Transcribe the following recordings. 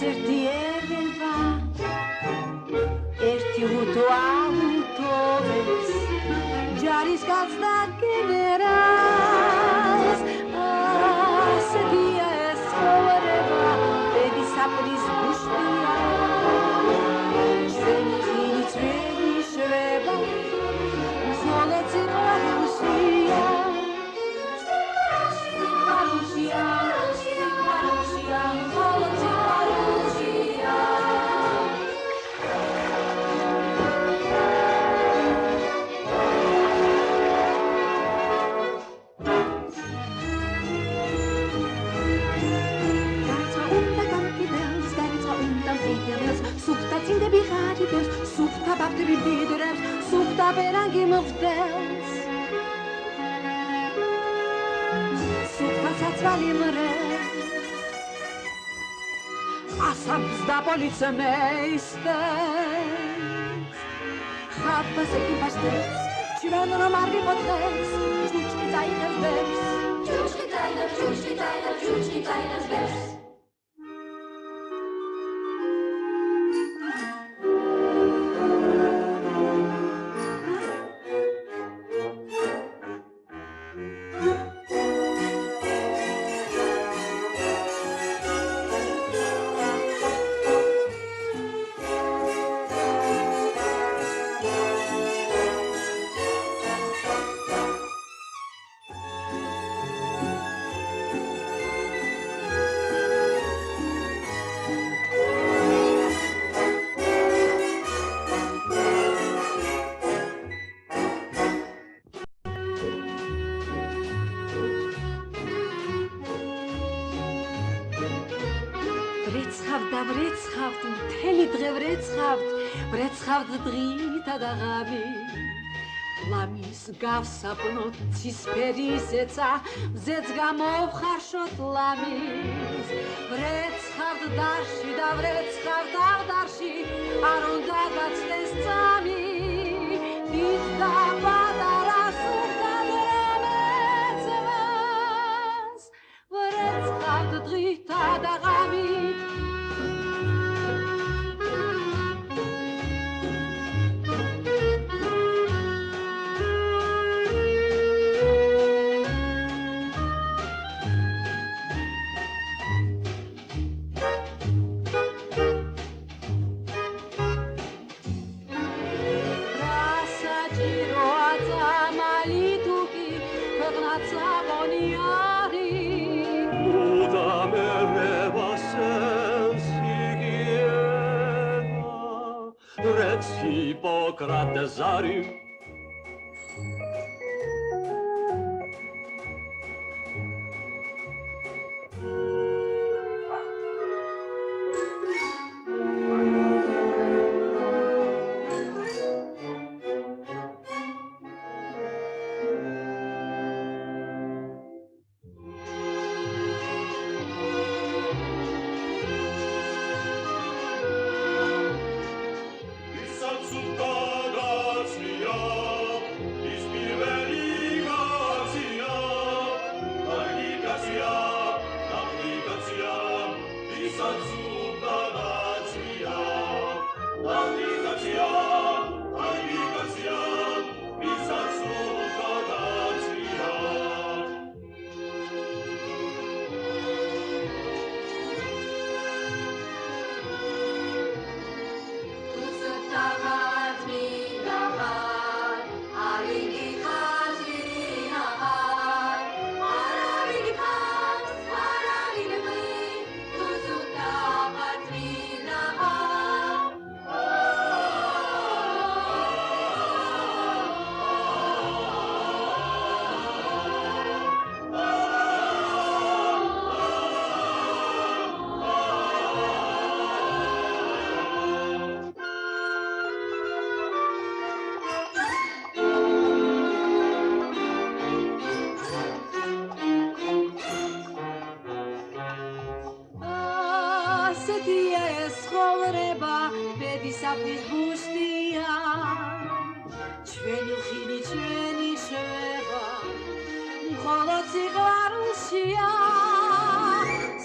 ერთი ერება ერთი უთვალუთოვებს ჯარის გაცდა გენერალს ასეთია ეს ცხოვრება ბედის საფრის გუშტია ჩვენი ხილი ჩვენი შვება მხოლოდ სიყვარულშია სუფთა ბაფტები ბიდრებს, სუფთა ბერანგი მოვდელს სუფთა საცვალი მრევს ასამს და პოლიცმეისტერს ხაბას ეკიპაჟდებს, ჩვენ რომ არ ვიყოთ დღეს ჭუჭკი წაიღებს ბერს ჭუჭკი წაიღებს ბერს ვრეცხავთ, მთელი დღე ვრეცხავთ დღითა და ღამით. ლამის გავსაპნოთ ცისფერის ეცა, მზეც გამოვხარშოთ ლამის. ვრეცხავთ დარში და ვრეცხავთ აღდარში, არ უნდა გაცდეს წამი. დიდ და პატარა სურდად რამეცებას, ვრეცხავთ დღითა და ღამით. Hipócrates zari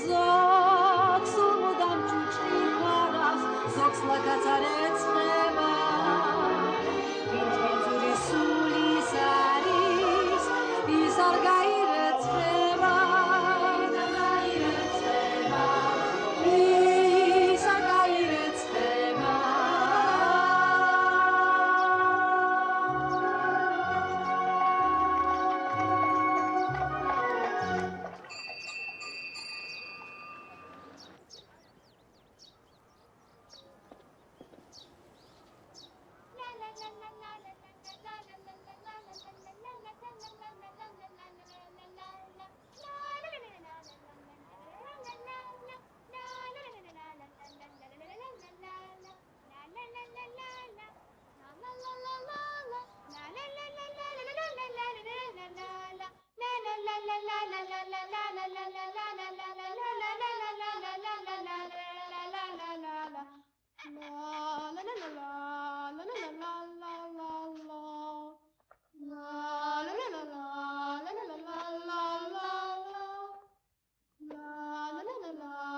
Zog, so modam chuchki მოგსლაკაც არ ეწყება ვინცური სულის არის ის არ გაირეცხება ის არ გაირეცხება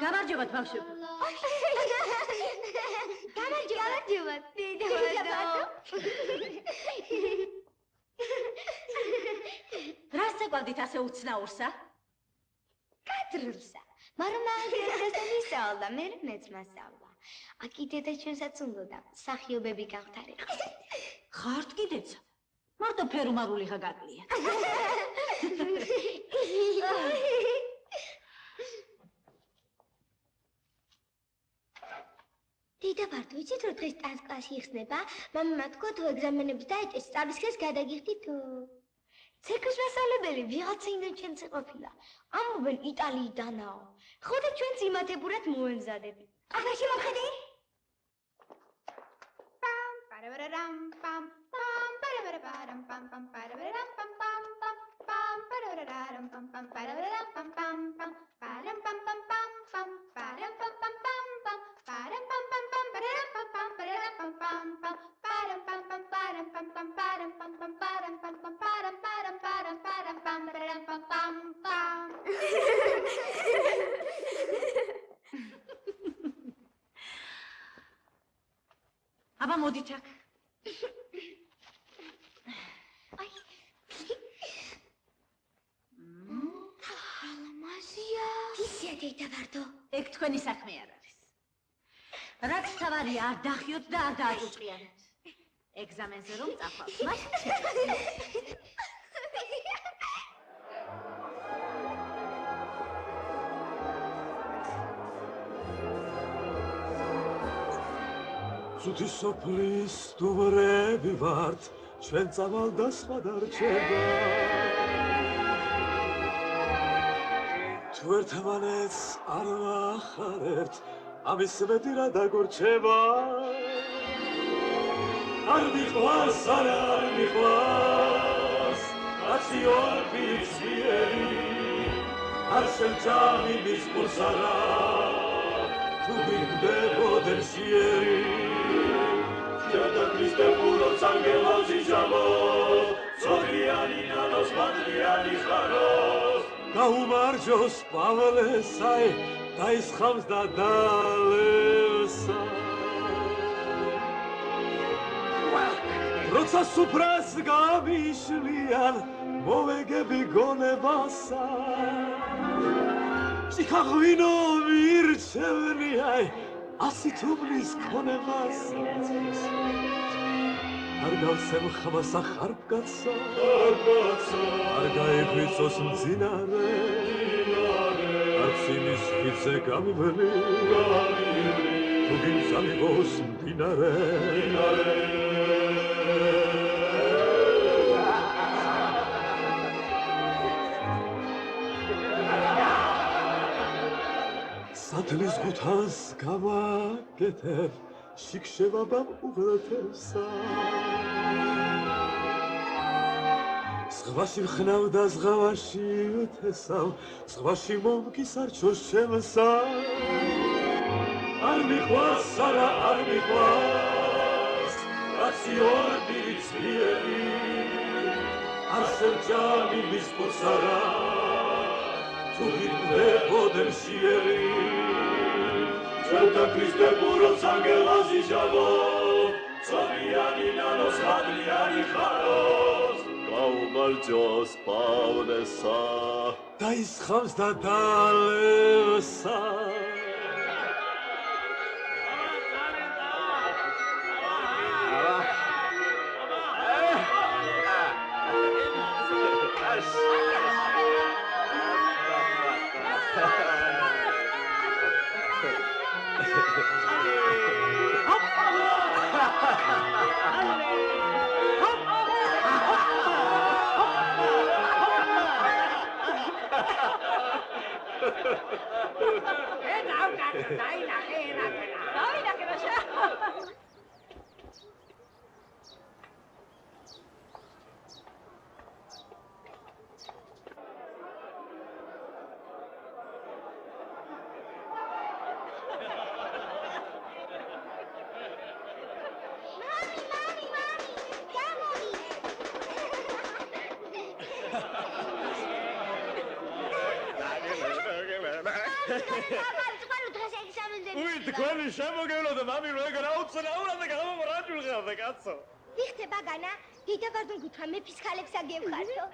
გამარჯობათ ბავშვებო გამარჯობათ რას წაგვდით ასე უცნაურსა კადრურსა მაგრამ მაგერესთან ისაულა მე მეც მასაულა აკიდე და ჩვენსაც უნდა სახიობები გავთარიყო ხართ კიდეც მარტო ფერუმარული ხაგაკლია დედა ვარდ ვიცით რომ დღეს ტანს კლასი იხსნება მამამა თქვა თუ ეგზამენების დაეტეს სწავლის ხეს გადაგიხდით თუ ცეკვის მასწავლებელი ვიღაცა იმენ ჩვენც ყოფილა ამობენ იტალიიდანაო ხო და ჩვენც იმათებურად მოემზადები აბაში მოხედი პამ პარაბარამ პამ პამ პარაბარამ პამ პამ პარაბარამ პამ პამ პამ პამ პარაბარამ პამ პამ პარაბარამ პამ პამ პამ პარამ პამ პამ პამ პამ პარამ პამ პამ პამ პამ პარამ პამ პამ პამ პარამ პამ პამ პარამ პამ პამ პამ პარამ პამ პამ პარამ პამ პამ პარამ პამ პამ პარამ პამ პამ პარამ პარამ პარამ პარამ პამ პარამ პამ პამ პამ აბა მოდით აქ აი ალამაზია ისე დედა ვარდო ეგ თქვენი საქმე არ არის რაც თავარია არ დახიოთ და არ დააწუჭყიანოთ ეგზამენზე რომ წახვალთ მათ ცუდი სოფლის სტუმრები ვართ ჩვენ წავალ და სხვა დარჩება თუ ერთმანეთს არ ვახარებთ ამის მეტი რა დაგორჩება არ მიყვარს არა არ მიყვარს კაცი ორ პირისიერი არ შემჭამი მის გულს არა თუ ვიგდებოდენ სიერი Certo Cristo puro angelo zizamo Sogriani nanos patriani xaros Გაუმარჯოს პავლესაი დაისხამს და დალევსა როცა სუფრას გამიშლიან მოვეგები გონებასა სიქაღვინო მირჩევნიაი ასით უბნის ქონებას არ გავსემ ხმას ახარბკაცო არ გაიგვიწოს მძინარე არც იმის ხიდზე გამივლი თუ გიმზამიბოს მდინარე სათლის გუთანს გავაკეთებ შიქშევაბამ უღელთევსა ზღვაში ვხნავ და ზღვაში ვთესავ ზღვაში მომგისარჩოს ჩემსა არ მიყვარს არა არ მიყვარს კაცი ორდი ძლიერი არ შემჭამი მის გულს არა თუ ვიგდებოდენ სიერი Santa Criste puros angelos y llavos, Soviani nanos madriani jaros, Kaumalchos pavnesa, Daiskhams da dalevsa. თქვენი შემოგევლოდა მამი რო ეგ რაუცნაურად და გამომრაჯულღავდა კაცო. დიხტება განა, დიდა გარდუნგუთა მეფის ხალებს აგევხართო.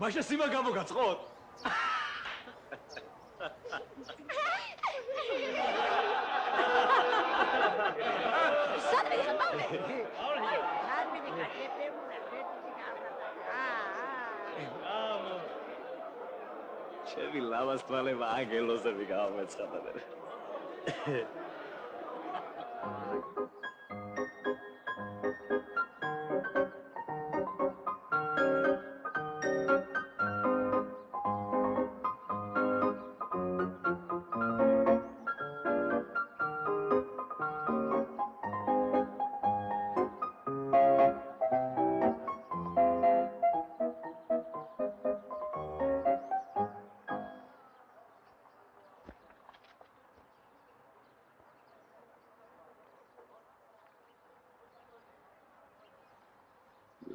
მაშა სიმა გამოგაწყოთ. ჩემი ლავას თვალება ანგელოზები გამომეცხადა.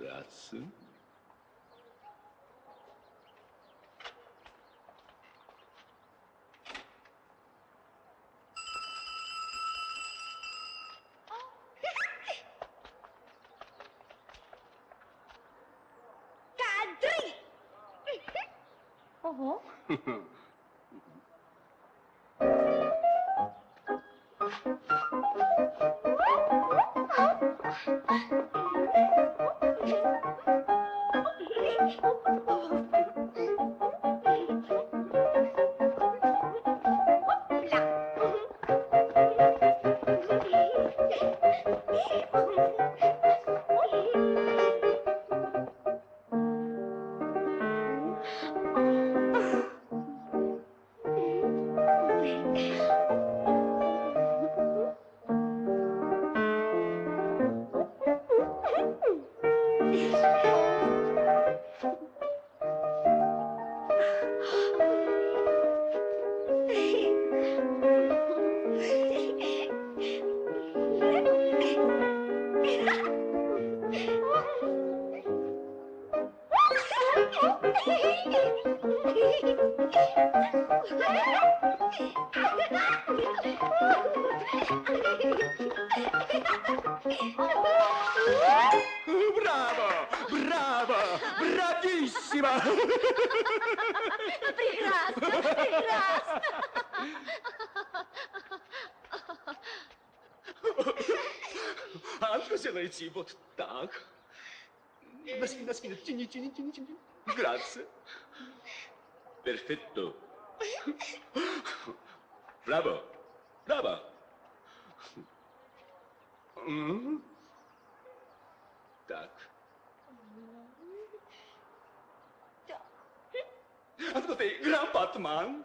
That's it. Kadri! Oh. Bravo! Bravo! Bravissima! Прекрасно! Altro se l'hai cibo, tac. Naschina, cini. Grazie. Perfetto. Bravo. Так. Ascolta, gran Batman.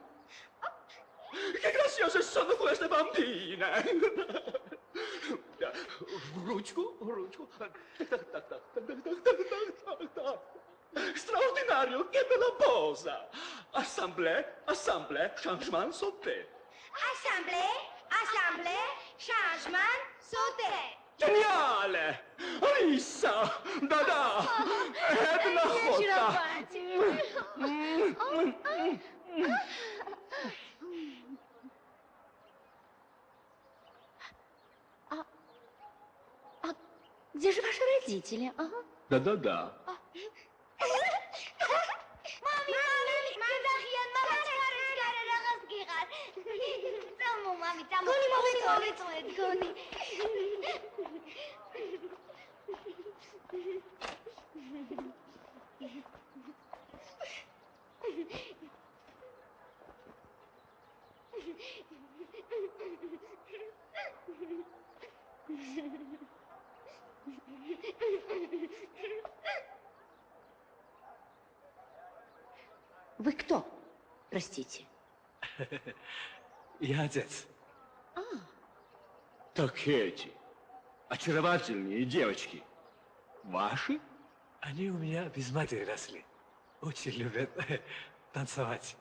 Che grazioso sono queste bambine. Ручку. Straordinario, che bella posa. Assemblée, changement sauté. Assemblée, changement, sauté. Geniale! Alissa! Da! Edna Hotta! Где же ваши родители? Ага. Да-да-да. Вы кто? Простите. Я отец. Так эти, очаровательные девочки, ваши? Они у меня без матери росли. Очень любят танцевать.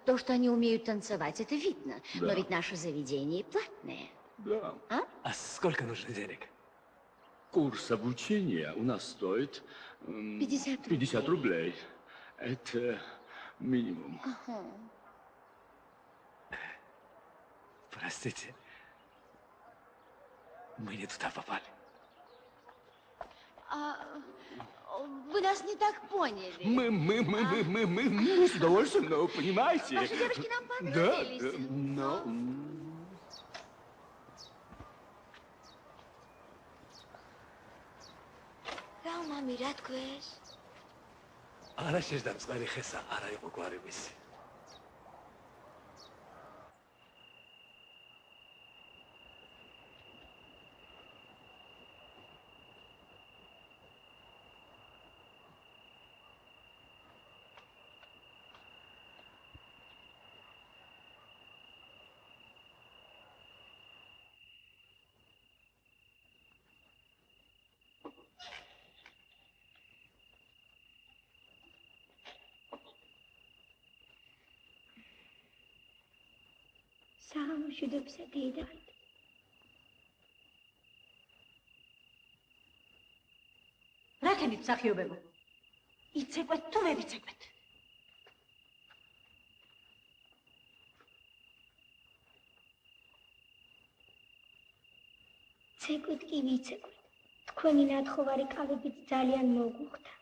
То, что они умеют танцевать, это видно. Да. Но ведь наше заведение платное. Да. А сколько нужно денег? Курс обучения у нас стоит 50 рублей. Это минимум. Ага. Простите. Мы не туда попали. Вы нас не так поняли. Мы с удовольствием, но понимаете... Ваши девочки нам Да, понравились. но... რა მამი, რა თქვეს? არა შეждам წყალი ხესა, არა იყო გვარი მისი. სამშვიდობისა დედად. რა ქენით მსახიობებო? იცეკვეთ თუ ვერ იცეკვეთ? ცეკვით კი ვიცეკვით. თქვენი ნათხოვარი კალებით ძალიან მოგუხდა.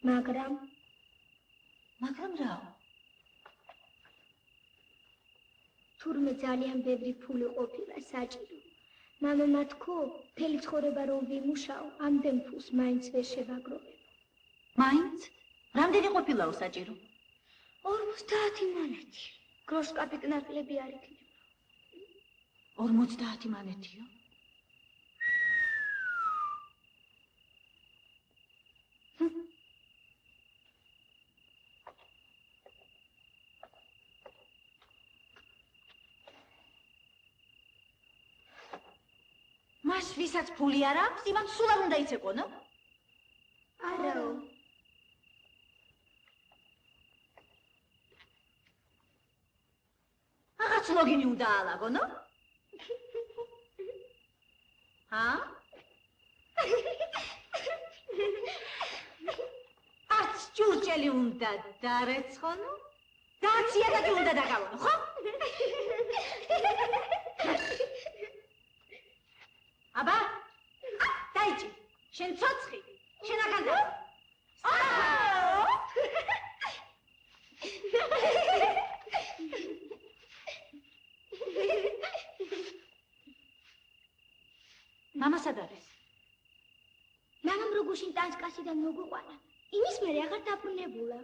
მაგრამ რა? თურმე ძალიან ბევრი ფული ყოფილა საჭირო. მამამა თქო, მთელი ცხოვრება რომ ვიმუშაო, ამდენ ფულს მაინც ვერ შევაგროვებ. მაინც? რამდენი ყოფილაო საჭირო? 50 მონეთი. გროშკაფით ნაკლები არ იქნება. 50 მონეთიო? მას ვისაც ფული არ აქვს, იმან სულ არ უნდა იცეკვონო? არაო. რაღაც ლოგინი უნდა ალაგონო? ჰა? აც ჭურჭელი უნდა დარეცხონო? დაციადაკი უნდა დაგავონო, ხო? აბა, დაიჭი, შენ ცოცხი, შენ აქან და. მამა სად არის? მამამ როგუშინ ტანსკასიდან მოგუყვანა. იმის მერე აღარ დაბრუნებულა.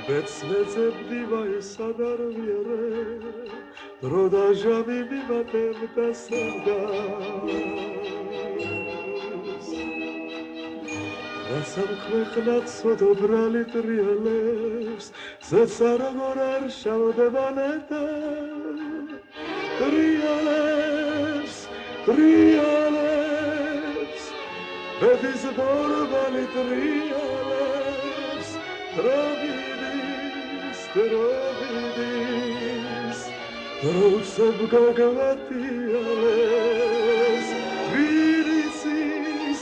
Бецнецебдива и садарвире, Родажами миматем тасендас. Расам ქვეყნად სვადობრალი ტრიალებს, ზეცარაგორ არ შავდებანეთა. Ტრიალებს, ბედის ბორბალი ტრიალებს, Drovidis, Rosem gagavatiales, Viricis,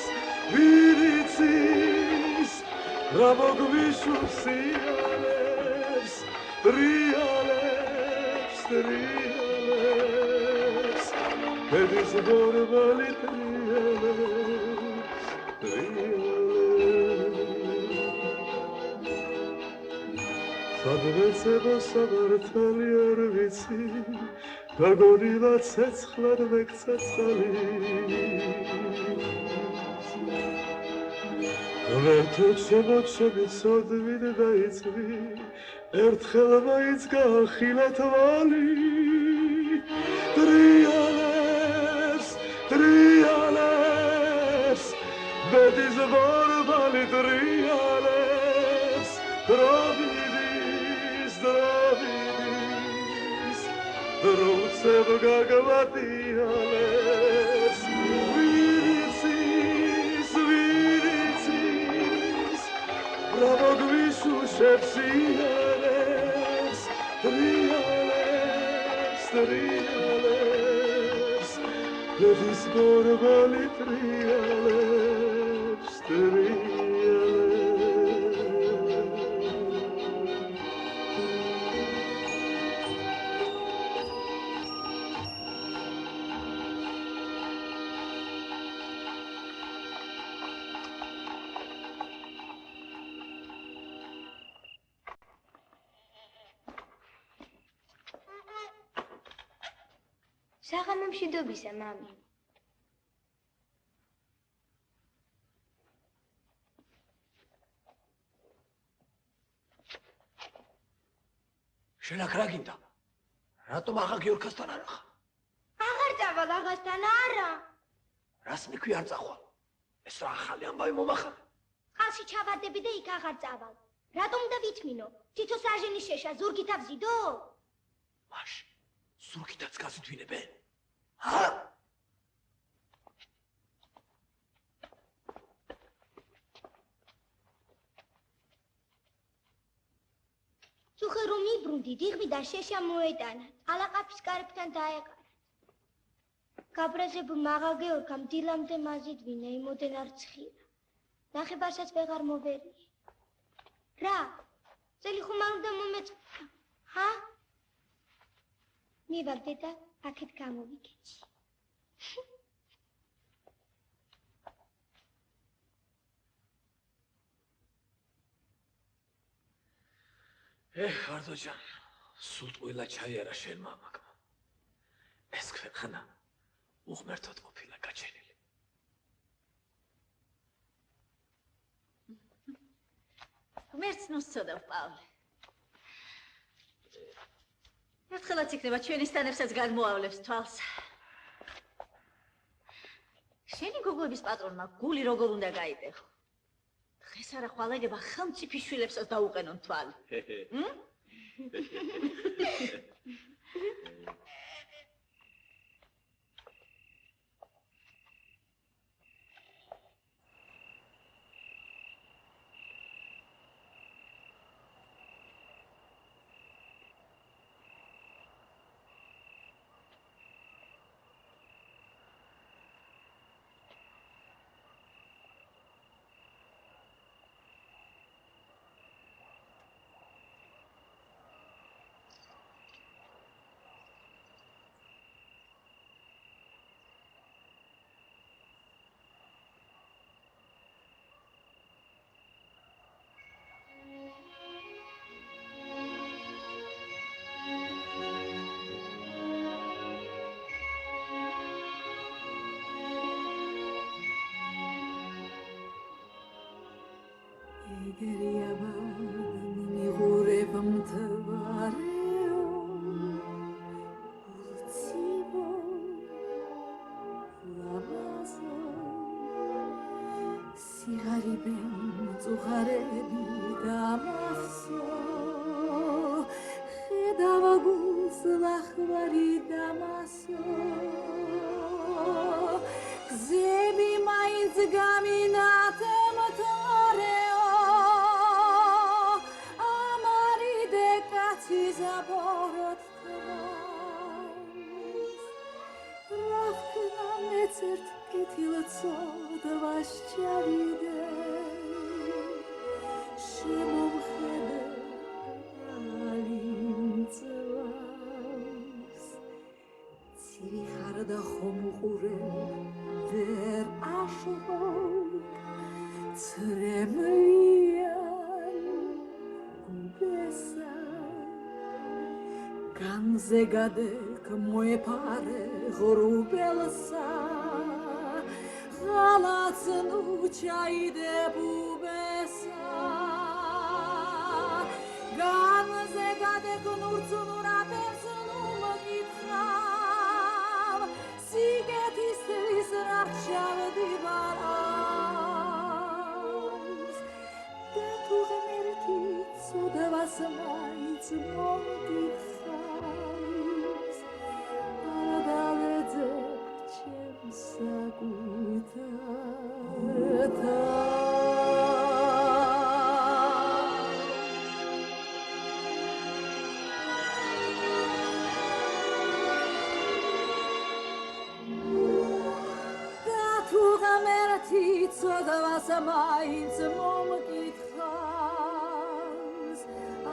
რა მოგვიშურსიალებს ტრიალებს ტრიალებს ბედის ბორბალი ტრიალებს სადმეცებო სამართალი არ ვიცი გაგონილა ცეცხლად მეკცეცხალი ღმერთო ჩემო ჩემი ცოდვით დაიწვი ერთხელ მაინც გაახილა თვალი ტრიალებს ბედის ბორბალი ტრიალებს დროვილის დროუცებ გაგავატიალებს რა მოგვიშუშებს იალებს ტრიალებს ბედის ბორბალი ტრიალებს საღამო მშვიდობისა, მამი. შენ აქ რა გინდა? რატომ აღარ გიორქასთან არ ახ? აღარ წავალ აღასთან არა. რას მიქვი არ წახვალ? ეს რა ახალი ამბავი მომახალე? წყალში ჩავარდები და იქ აღარ წავალ. რატომ და ვითმინო? თითო საჟენი შეშა ზურგით ავზიდო? მაშ, ზურგითაც გაზიდვინებენ? ჰა? თუხე რომ იბრუნდი, დიღმიდან შეშა მოეტანა, ალაყაფის კარებთან დაეყარა. გაბრაზებულ მაღალ გეორგამ დილამდე მაზიდვინა, იმოდენ არ ცხირა. ნახევარსაც ვეღარ მოვერია. რა? წელი ხუმარ უნდა მომეწყდა. ჰა? მივალ დედა, აქეთ გამოვიკეჩი. ხარდოჯან, სულ ტყუილა ჩაიარა შენ მამაკმა. ეს ქვეყანა უღმერთოდ ყოფილა გაჩენილი. ღმერთს ნუსწოდავ, პავლე. ერთხელაც იქნება ჩვენი სტანებსაც გადმოავლებს თვალს. შენი გოგოების პატრონმა გული როგორ უნდა გაიტეხო. დღეს არა ხვალ ეგება ხელმწიფის შვილებსაც დაუყენონ თვალი. და ხომ უყურებ ვერ აშრობ ცრემლიან გუბესა განზე გადეკ მოეპარე ღრუბელსა ღალაც ნუ ჩაიდებ უბესა განზე გადეკ ნურცუნურადებს ნუ მოგითხავ სიგეთისთვის რა ჩავდივარავს და თუ ღმერთი ცუდვას მაინც მომგიხავს არ დავეძებ ჩემს საკუთარ ცოდვას მაინც მომკითხავს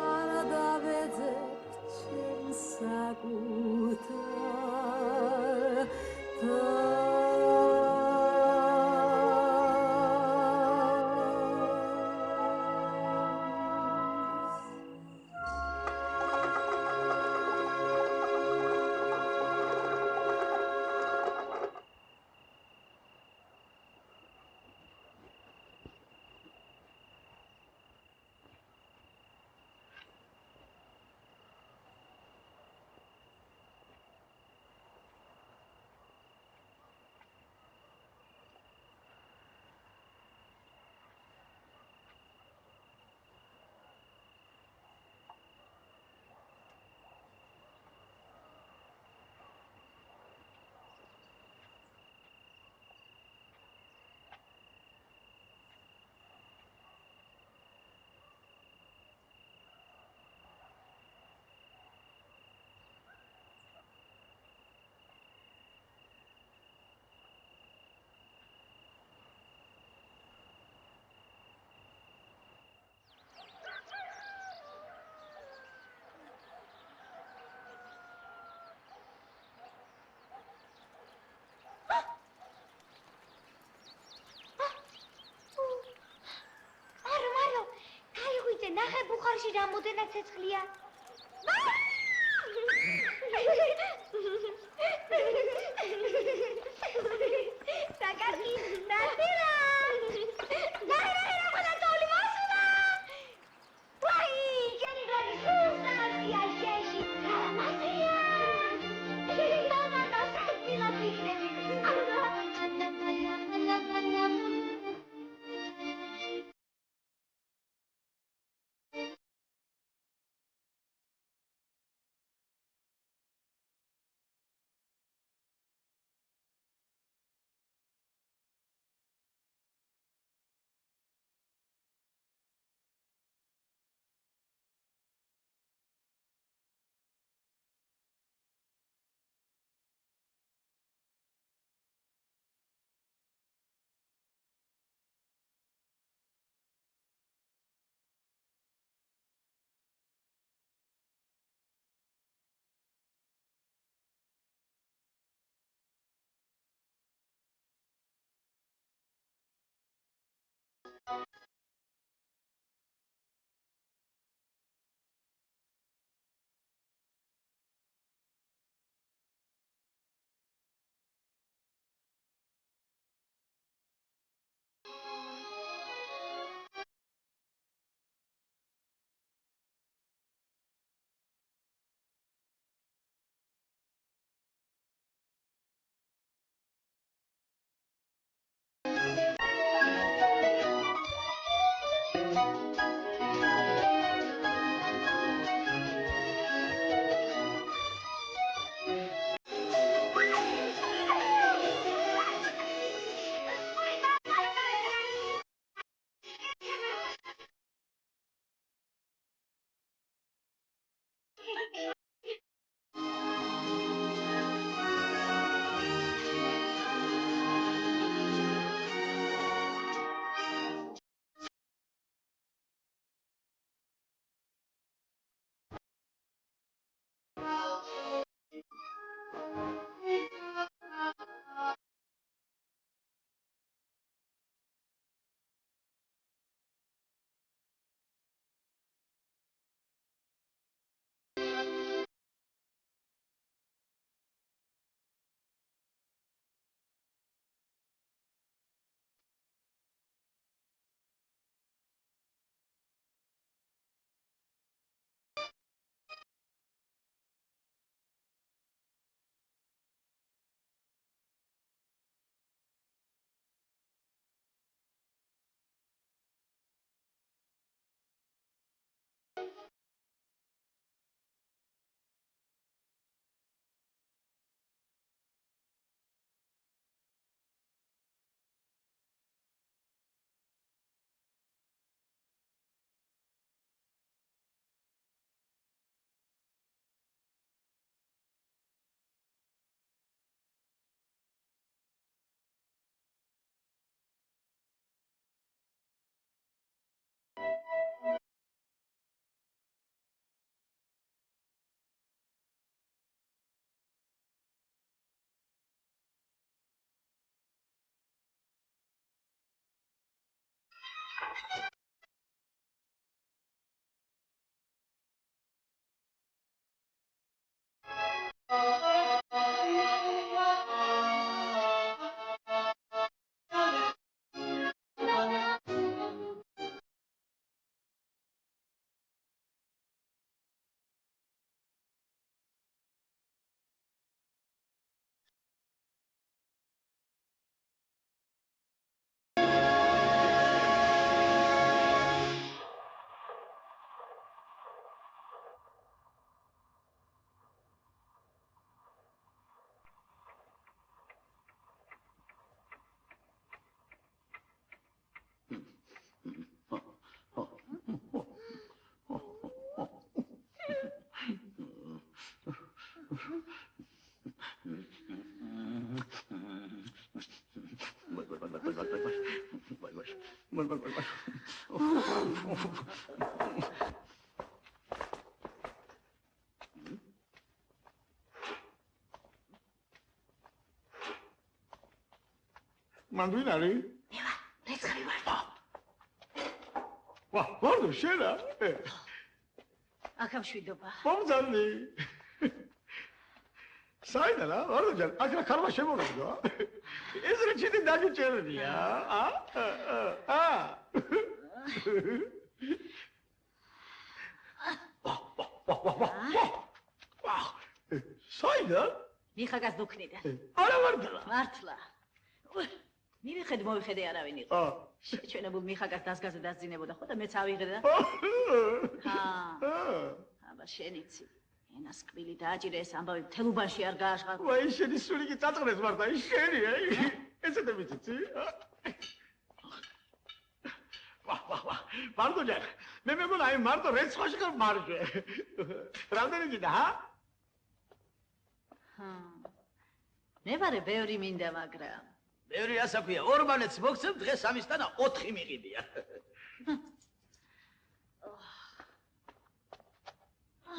არ დავეძებ ჩემს საკუთარ ნახე ბუხარში რამოდენად ცეცხლია. საკარგი, ნაცირა. ნახე რა ყველაწოლი მოსულა. ვაი, ჩემი გარი სუსტია შეში. რამაზია. და საქმეა ფიქრები. მანდვინ არის? მე ვარ, რეცხავი ვარ. ვა, ვარდო შენა? აქ მშვიდობა. მომძალნი. საიდან რა? ვარდო ჯან, აქ რა ქარმა შემოვიდა? ეს რა ჩიტი დაგიჭერია? საიდან? მიხაგას დუქნიდან. არა ვარდლა. მართლა. მივიხედე არავინ იყო. შეჩვენებულ მიხაგას დასგაზე დასძინებოდა ხო და მეც ავიღე და აბა შენიცი ენას კვილი დააჭირე ეს ამბავი თელუბანში არ გააშღა. ვაი შენი სული კი წაწყრეს მარტა ის შენი ესეც ვიცი ვა მარტო ჯერ მე მეგონა აი მარტო რეცხოში ხარ მარჯვე რამდენი ძინა მე ვარე ბევრი მინდა მაგრამ ბევრი ასაქვია ორმანეთს მოგცემ დღეს ამისთანა 4 მიყიდია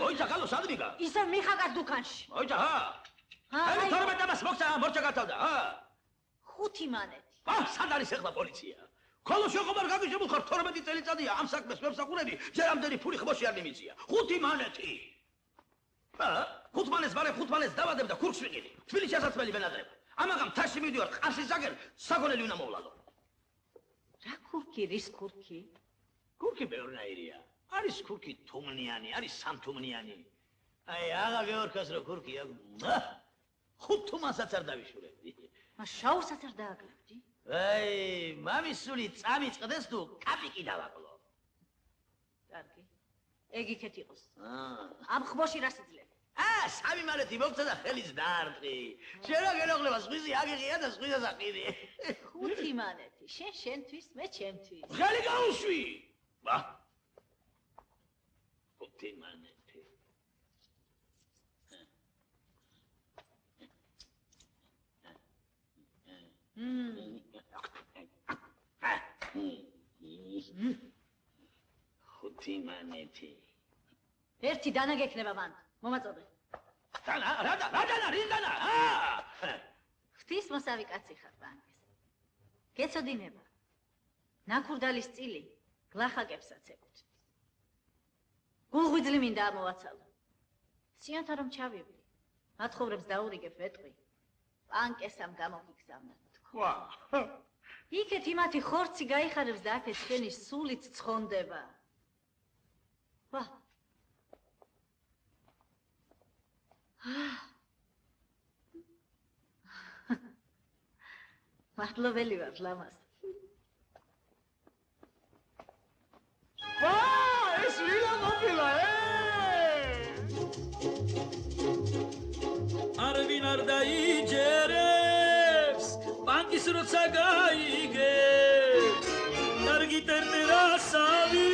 ოიცა ხალო სადმიგა ისე მიხაგას დუქანში ოიცა აი 12 ამას მოგცა მორჩა გათავდა 5 მანეთი სად არის ახლა პოლიცია ხოლო შეხომარ გაგიჟებულ ხარ 12 წელიწადია ამ საქმეს მემსახურები ჯერ ამდენი ფული ხმოში არ მიმიწია 5 მანეთი 5 მანეთს ბარე 5 მანეთს დავადებ და ქურქს ვიყიდი თბილისში ასაცმელი ვენაძრებ ამაღამ თაში მივდივარ ყარსის ზაგერ საგონელი უნდა მოვლადო რა ქურქი რის ქურქი ქურქი ბევრნაირია არის ქურქი თუმნიანი არის სამთუმნიანი აი აღა გეორქას რო ქურქი აქვს 5 თუმანსაც არ დავიშურებდი მას შაურსაც არ დააკლებდი აი მამის სული წამიწყდეს თუ კაპიკი დავაკლო კარგი ეგ იქეთ იყოს ამ ხმოში რას იძლევა სამი მანეთი მოგცა და ხელის დაარტყი შენ რა გენოღლება სხვისი აგიღია და სხვისას აყიდი 5 მანეთი შენთვის მე ჩემთვის ხელი გაუშვი ვა 5 მანეთი ხუთი მანეთი ერთი დანა გექნება მან მომაწოდე დანა რა დანა რის დანა ღვთის მოსავი კაცი ხარ ბანკის გეცოდინება ნაქურდალის წილი გლახაკებსაც ეკუთვნის გულღვიძლი მინდა ამოვაცალო სიანთა რომ ჩავივლი მათხოვრებს დაურიგებ ვეტყვი პანკესამ გამოგიგზავნა ვა იქეთ იმათი ხორცი გაიხარებს და აქეთ შენი სულით ცხონდება ვა მადლობელი ვარ ლამაზ ვა ეს ვილა მოფილა არვინ არ დაიჯერებს ბანკის როცა გაიგებს კარგი ტერტერასავი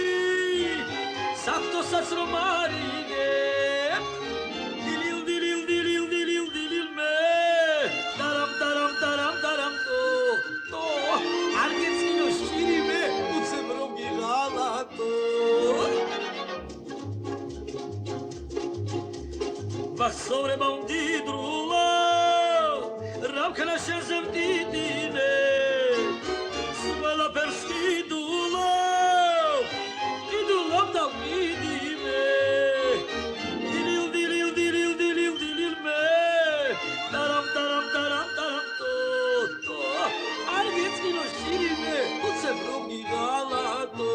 საფთოსაც რომ არიგებ დილილ მე ტარამ ტო არ გეცინო შირი მე უცებ რომ გიღალატო ვახსოვრება უმდიდრულა რავქნა შენზე მდიდინე ყველაფერს კიდულობ და ვიდიმე დილილ მე ტარამ ტო არ გეცინო შირი მე უცებ რომ გიღალატო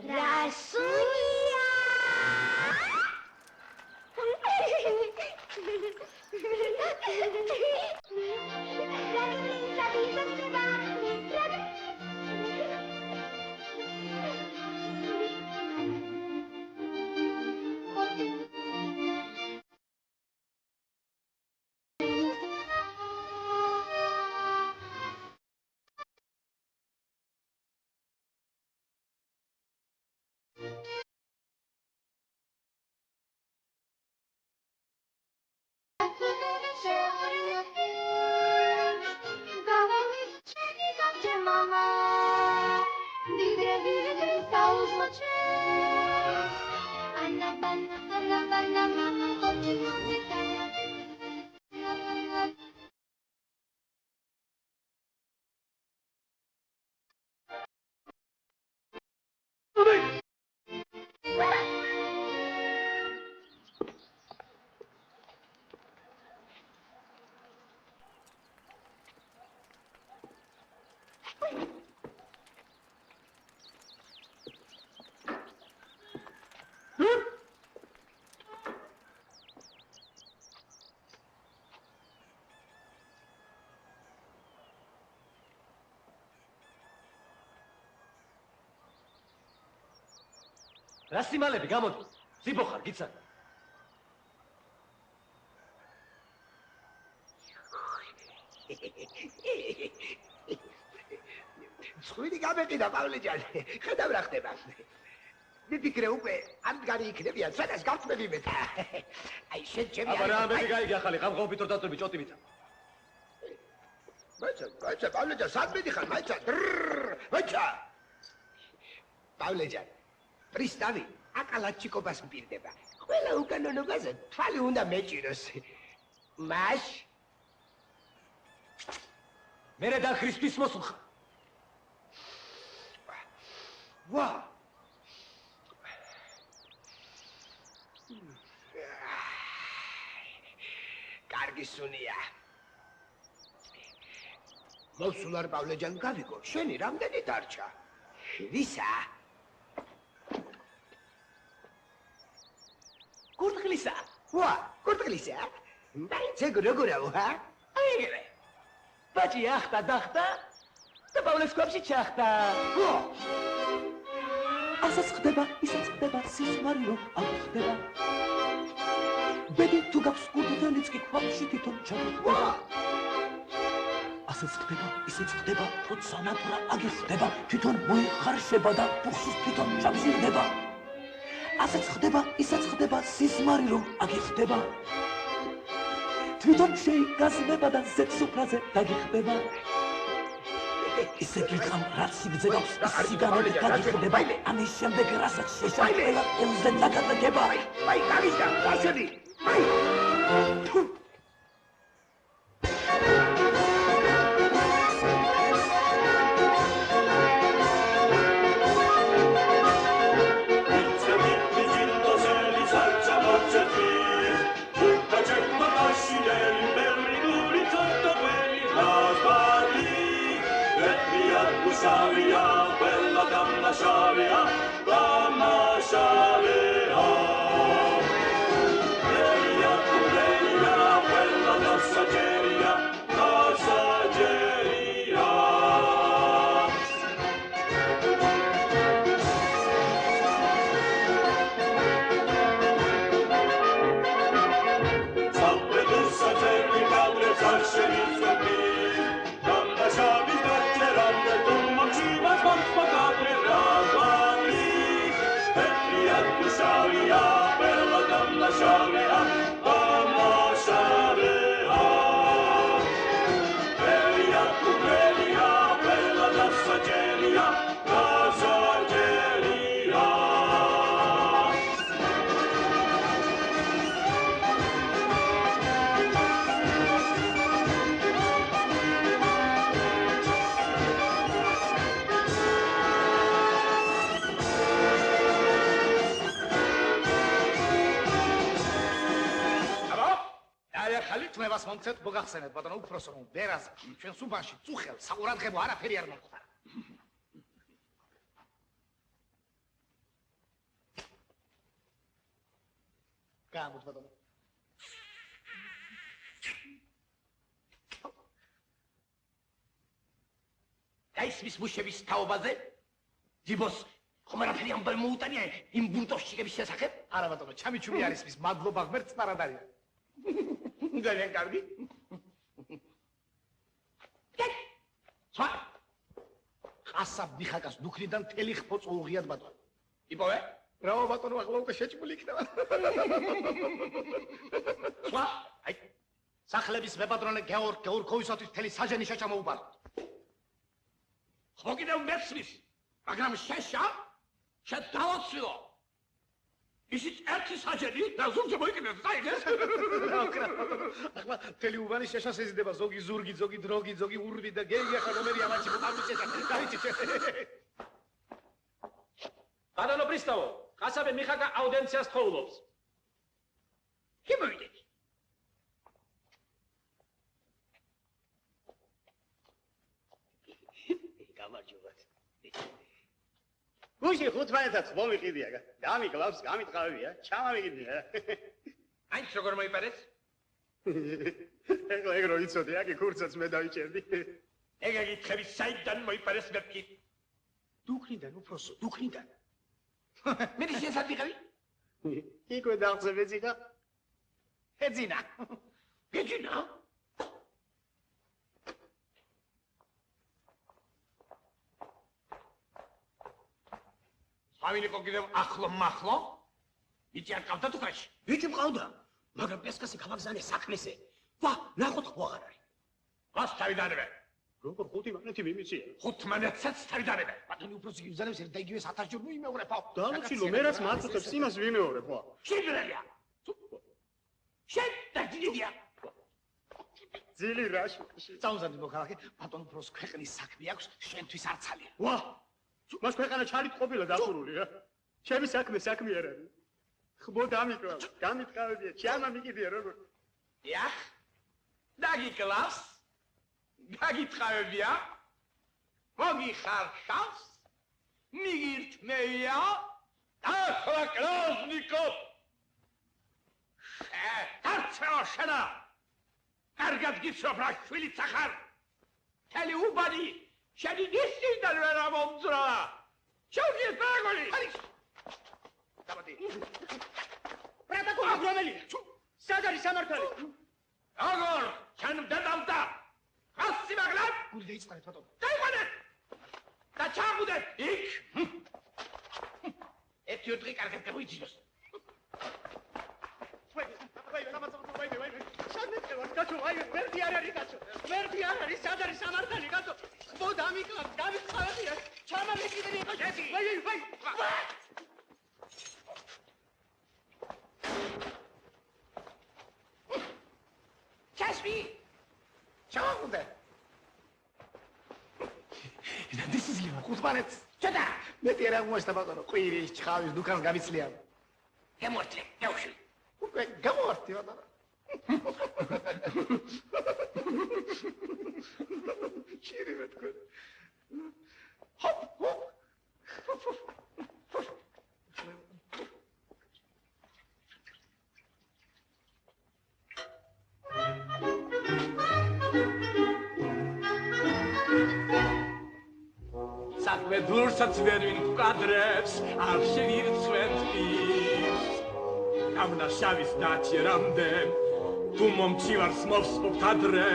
Rasunia! Rasunia! რა სიმალები გამოდი? ზიბო ხარ, გიცა? სხვიდი გამეყიდა პავლეჯანი. ხედავ რა ხდება. მიფიქრე უკვე ამდგარი იქნებიან, სადაც გავწმები მეთა. აი შენ ჩემი აბა რა ამბები გაიგე ახალი ყამყაობით დაწვები ჭოტივით. მაიცა, პავლეჯან, სად მიდიხარ, მაიცა? მაიცა. პავლეჯან, პრისტავი აკალაჩიკობას მპირდება. ყველა უკანონობაზე თვალი უნდა მეჭიროს. მას მერე და ქრისტის მოსულხა. ვა! კარგი სუნია. მოსულარ პავლეჯან გავიგო, შენი რამდენი დარჩა? ვისა? კურდღლისა. ვა, კურდღლისა? მაინც ეგრეგორაო, ჰა? აიგე. ბაჭი ახტა დახტა და პავლეს ქვაბში ჩახტა. ვა! ასეც ხდება, ისეც ხდება, სისმარივო არ ხდება. ბედი თუ გაქვს კურდღელიც კი ქვაბში თვითონ ჩაგხდება. ასეც ხდება, ისეც ხდება, როცა ნატურა აგიხდება, თვითონ მოიხარშება და ბუხსის თვითონ ჩამზირდება. ასეც ხდება, ისეც ხდება, სისმარივო აგიხდება. თვითონ შეიგაზნება და ზეცუფრაზე დაგიხდება. ისე გიხამ, რაც სიგრძე გაქვს, სიგანები დაგიხდება. ამის შემდეგ რასაც შეშამყველა ელზე დაგადაგება. აი, გამიშდა, გასები. აი! Shavia, quella damma shavia, damma shavia. Leia, quella passageria, passageria. Sapre tu sacerri, padre, sarceri, sopri, damma shavia, cacceranno, Shavia, bella damma shavia, damma shavia. Belia tu belia, bella passageria, passageria. ხალიფნებას მომცეთ მოგახსენეთ ბატონო უფროსო რომ ბერას ჩვენ სუბანში წუხელ საყურადღებო არაფერი არ მომხდარა. გამოთ ბატონო. დაისმის მუშების თაობაზე ძიბოს ხომ არაფერი ამბავი მოუტანია იმ ბუნტოვშიკების შესახებ? არა ბატონო, ჩამიჩუმი არის მის მადლობა ღმერთს პარადარია. ძალიან კარგი. სვა. ყასაბ დიხაკას დუქნიდან თელი ხფო წოუღიად ბატონო. იპოვე? რა ბატონო, ახლა უკვე შეჭმული იქნება. სხვა, აი, სახლების მეპატრონე გეორგოვისათვის მთელი საჟენი შეჭამოუბარო. ხო კიდევ მესმის, მაგრამ შეშა, შედავაცილო. ისიც ერთი საჯენი და ზურგზე მოიკიდეთ, დაიგეს? ახლა მთელი უბანი შეშას ეზიდება, ზოგი ზურგი, ზოგი დროგი, ზოგი ურბი და გეგი ახლა რომელი ამაჩი მოყავდი შეშა. დაიცით. ბატონო პრისტავო, ყასაბე მიხაკა აუდიენციას თხოვლობს. კი მოვიდეთ. გამარჯობათ. გუში ხუთმანეთად მომიყიდია, გამიკლავს, გამიტყავია, ჩამამიყიდია. აი, როგორ მოიპარეს? ეხლა ეგ რო იცოდი, აქ კურსაც მე დავიჭერდი. ეგ ეკითხები საიდან მოიპარეს მერკი? დუქნიდან უფროსო, დუქნიდან. მე შესაძლებელი? იქვე დაღწევეძინა. ეძინა. ეძინა? ავინ იყო კიდევ ახლო მახლო? იცი არ ყავდა თუკაში? ბიჭი მყავდა, მაგრამ პესკასი გავაგზავნე საქმესე. ვა, ნახოთ ხო აღარ არის. გას თავიდანვე. როგორ ხუთი მანეთი მიმიცია? 15-საც თავიდანვე. ბატონი უფროსი გიზანებს ერთ და იგივე 1000 ჯერ მოიმეორებო. დაუჩილო, მე რაც მაწუხებს, იმას ვიმეორებ, ხო? შეიძლება. შენ დაგიდია. ძილი რაში. წაუზარდი მოქალაქე, ბატონ უფროს ქვეყნის საქმე აქვს, შენთვის არცალია. ვა! მას ქვეყანა ჩარით ყოფილა დახურული რა. ჩემი საქმე არ არის. ხბო დამიკლავს, გამიტყავებია, ჩამამიყიდია როგორ. იახ. დაგიკლავს. გაგიტყავებია. მოგიხარშავს. მიგირთმევია. ახლა კრაზნიკოვ. არცეო შენა. კარგად გიცნობ რა შვილიც ახარ. თელი უბანი შენი ნისიდან ვერ ამომძრალა. შევდიეთ ბაგოლი. არის. დაბადი. პროტოკოლი რომელი? სად არის სამართალი? აგორ, შენ დადავდა. ხასი მაგლად. გული დაიწყარეთ ბატონო. დაიყვანეთ. და ჩაგუდეთ იქ. ერთი უდრი კარგად გამოიძინოს. ვაი, შეგნეწევა, კაცო, ვაი, ვერდი არ არის კაცო. ვერდი არ არის, სად არის სამართალი კაცო? ხბო დამიკლავს, გამიწყავებია, ჩამამიყიდები იყო შედი. ვაი. ჩასვი. ჩაგუდეთ. This is you. ხუთმანეთს. ჩადა. მეტი არ აღმოჩნდა ბატონო, ყვირის, ჩხავის დუქანს გამიცლია. გემორთლე, გავშვი. უკვე გამოვარდი ბატონო. ჩირი მეთქვა. ჰოპ. საქმე დურსაც ვერ ვინკვადრებს, არ შევირცვენთ ის. გამნა შავის დაჭერამდე, თუ მომჩივარს მოვსპობთ ადრე,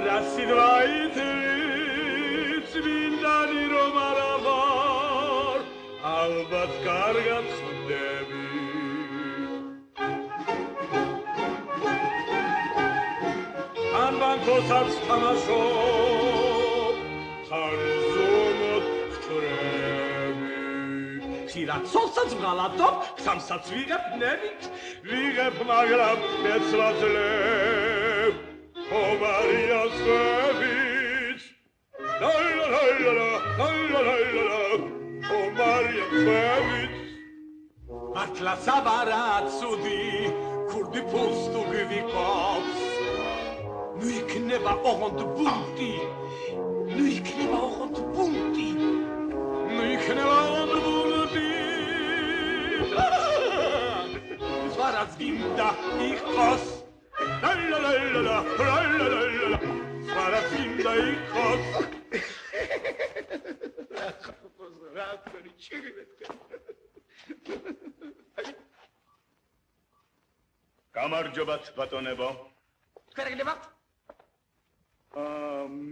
რა სიდვაით წმინდანი რომ არა ვარ, ალბათ კარგად ხდები. ან ბანკოსაც თამაშობ, ხარ ზომოთ ხტრები. ხშირად სოლსაც ვღალატობ, ხსამსაც ვიღებ ნებით, ვიღებ მაგრამ მეც ვაძლევ, ხომარია სხვებით. ლაილაილაილაილა, ხომარია სხვებით. მართლა საბარა ცუდი, ქურდი ფულს თუ გვიყავს. ნუ იქნება ოღონდ ბუნტი, ნუ იქნება ოღონდ ბუნტი, ნუ იქნება ოღონდ ბუნტი. ზვარაც გინდა იყოს, ლაილაილაილაილა, ზვარაც გინდა იყოს. რა თქვენი ჩირი მეთქვა. გამარჯობათ ბატონებო. თქვენ გინდებათ?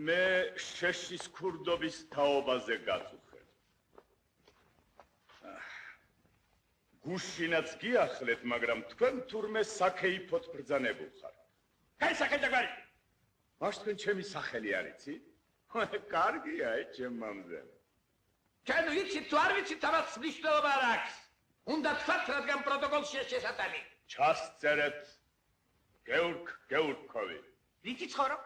მე შეშის ქურდობის თაობაზე გაწუხებ. გუშინაც გიახლეთ, მაგრამ თქვენ თურმე საქეიფოთ ბრძანებულ ხართ. კაი საკეთებარი. მას თქვენ ჩემი სახელი არ იცით? კარგია, ჩემ მამზელო. ჩვენ ვიცით თუ არ ვიცით, ამას მნიშვნელობა არ აქვს. უნდა თქვათ, რადგან პროტოკოლშია შესატანი. ჩასწერეთ. გეურგქოვი. რითი ცხოვრობ?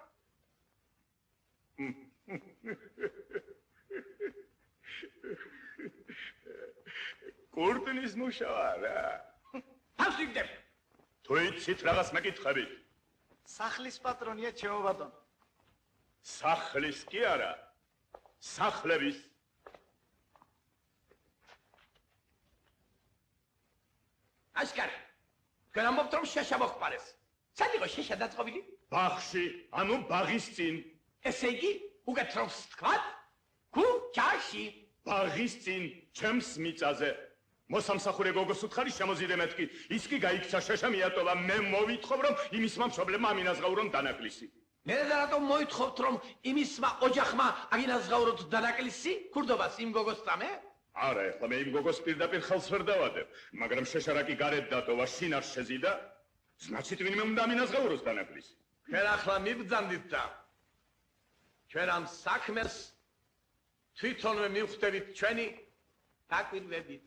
კურტნის მუშავა რა. თავს ვიგდებ. თუ იცით რაღაც მეკითხებით? სახლის პატრონია ჩემო ბატონო. სახლის კი არა, სახლების. აშკარა. თქვენ ამბობთ, რომ შეშა მოხმარეს. სად იყო შეშა დაწყობილი? ბაღში, ანუ ბაღის წინ. ესე იგი, უკეთ რომ ვთქვათ, ქუჩაში. ბაღის წინ, ჩემს მიწაზე. მოსამსახურე გოგოს უთხარი შემოზიდე მეთქი. ის კი გაიქცა შეშა მიატოვა. მე მოვითხოვ, რომ იმისმა მშობლებმა ამინაზღაურონ დანაკლისი. მე და რატომ მოითხოვთ, რომ იმისმა ოჯახმა აგინაზღაუროთ დანაკლისი? ქურდობას იმ გოგოს წამე? არა, ეხლა მე იმ გოგოს პირდაპირ ხელს ვერ დავადებ, მაგრამ შეშარაკი გარეთ დატოვა, შინ არ შეზიდა, значит, ვინმე უნდა ამინაზღაუროს დანაკლისი. ჩვენ ახლა მიბრძანდით და ჩვენ ამ საქმეს თვითონვე მივხვდებით ჩვენი დაკვირვებით.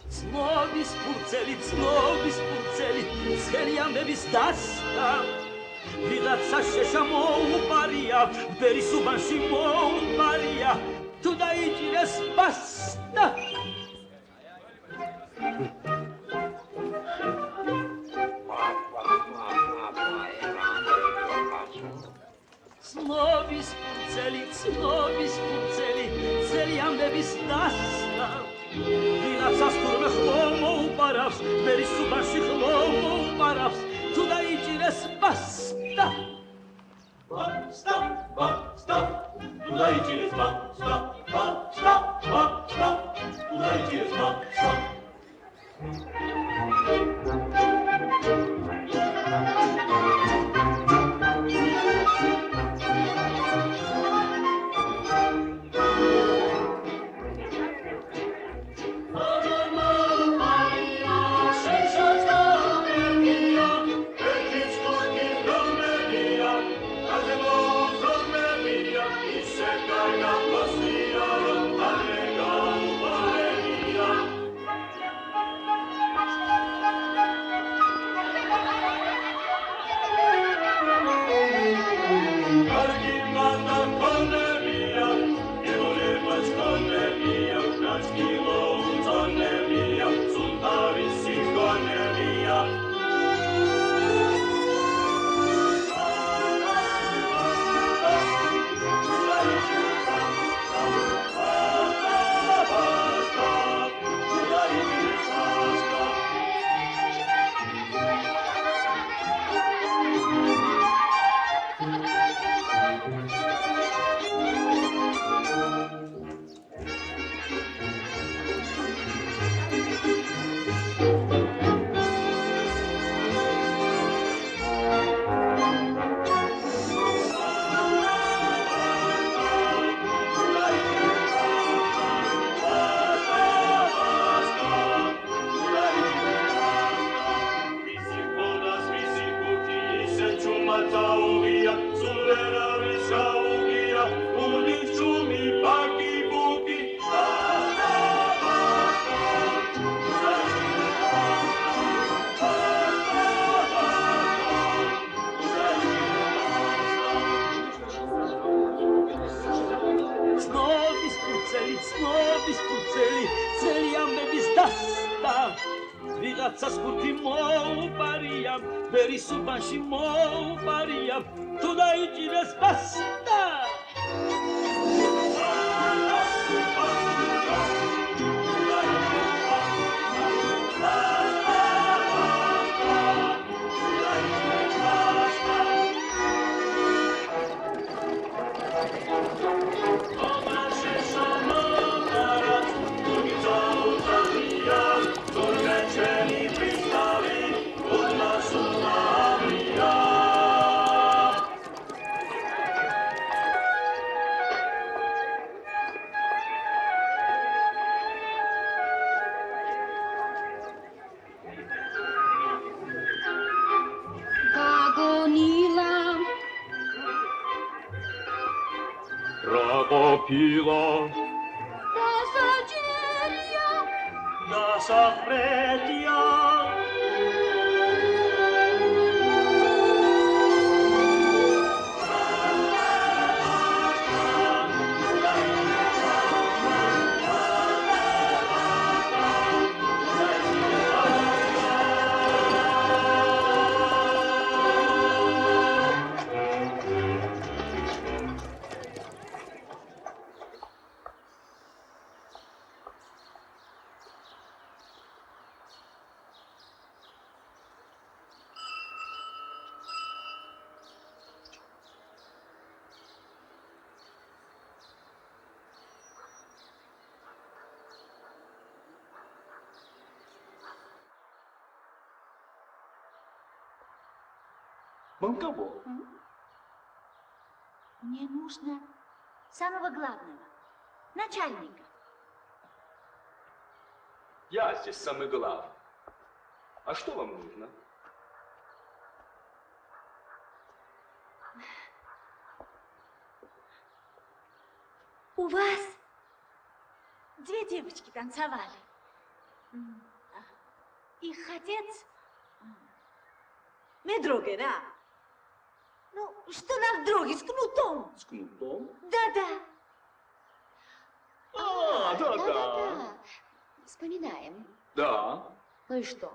ცნობის ფურცელი, ცხელი ამბების დასტა. ვიღაცა შეშა მოუპარია, ბერის უბანში მოუპარია, თუ დაიჭირეს ბასტა. ცნობის ფურცელი, ცხელი ამბების დასტა. ვიღაცას თურმე ხმო მოუპარავს, ბერის უბანში ხმო მოუპარავს, თუ დაიჭირეს ბასტა. Basta, tu daicies basta, tu daicies basta. ვიღაცას ხუთი მოუპარია, ბერის უბანში მოუპარია, თუ დაიჭირეს ბასტა. ყოფილა დასაჯერია დასახრეთია Вам кого? Мне нужно самого главного, начальника. Я здесь самый главный. А что вам нужно? У вас две девочки танцевали. Их отец медроги, да? Ну, что на дороге с кнутом? С кнутом? Да-да. Да. Вспоминаем. Да. Ну и что?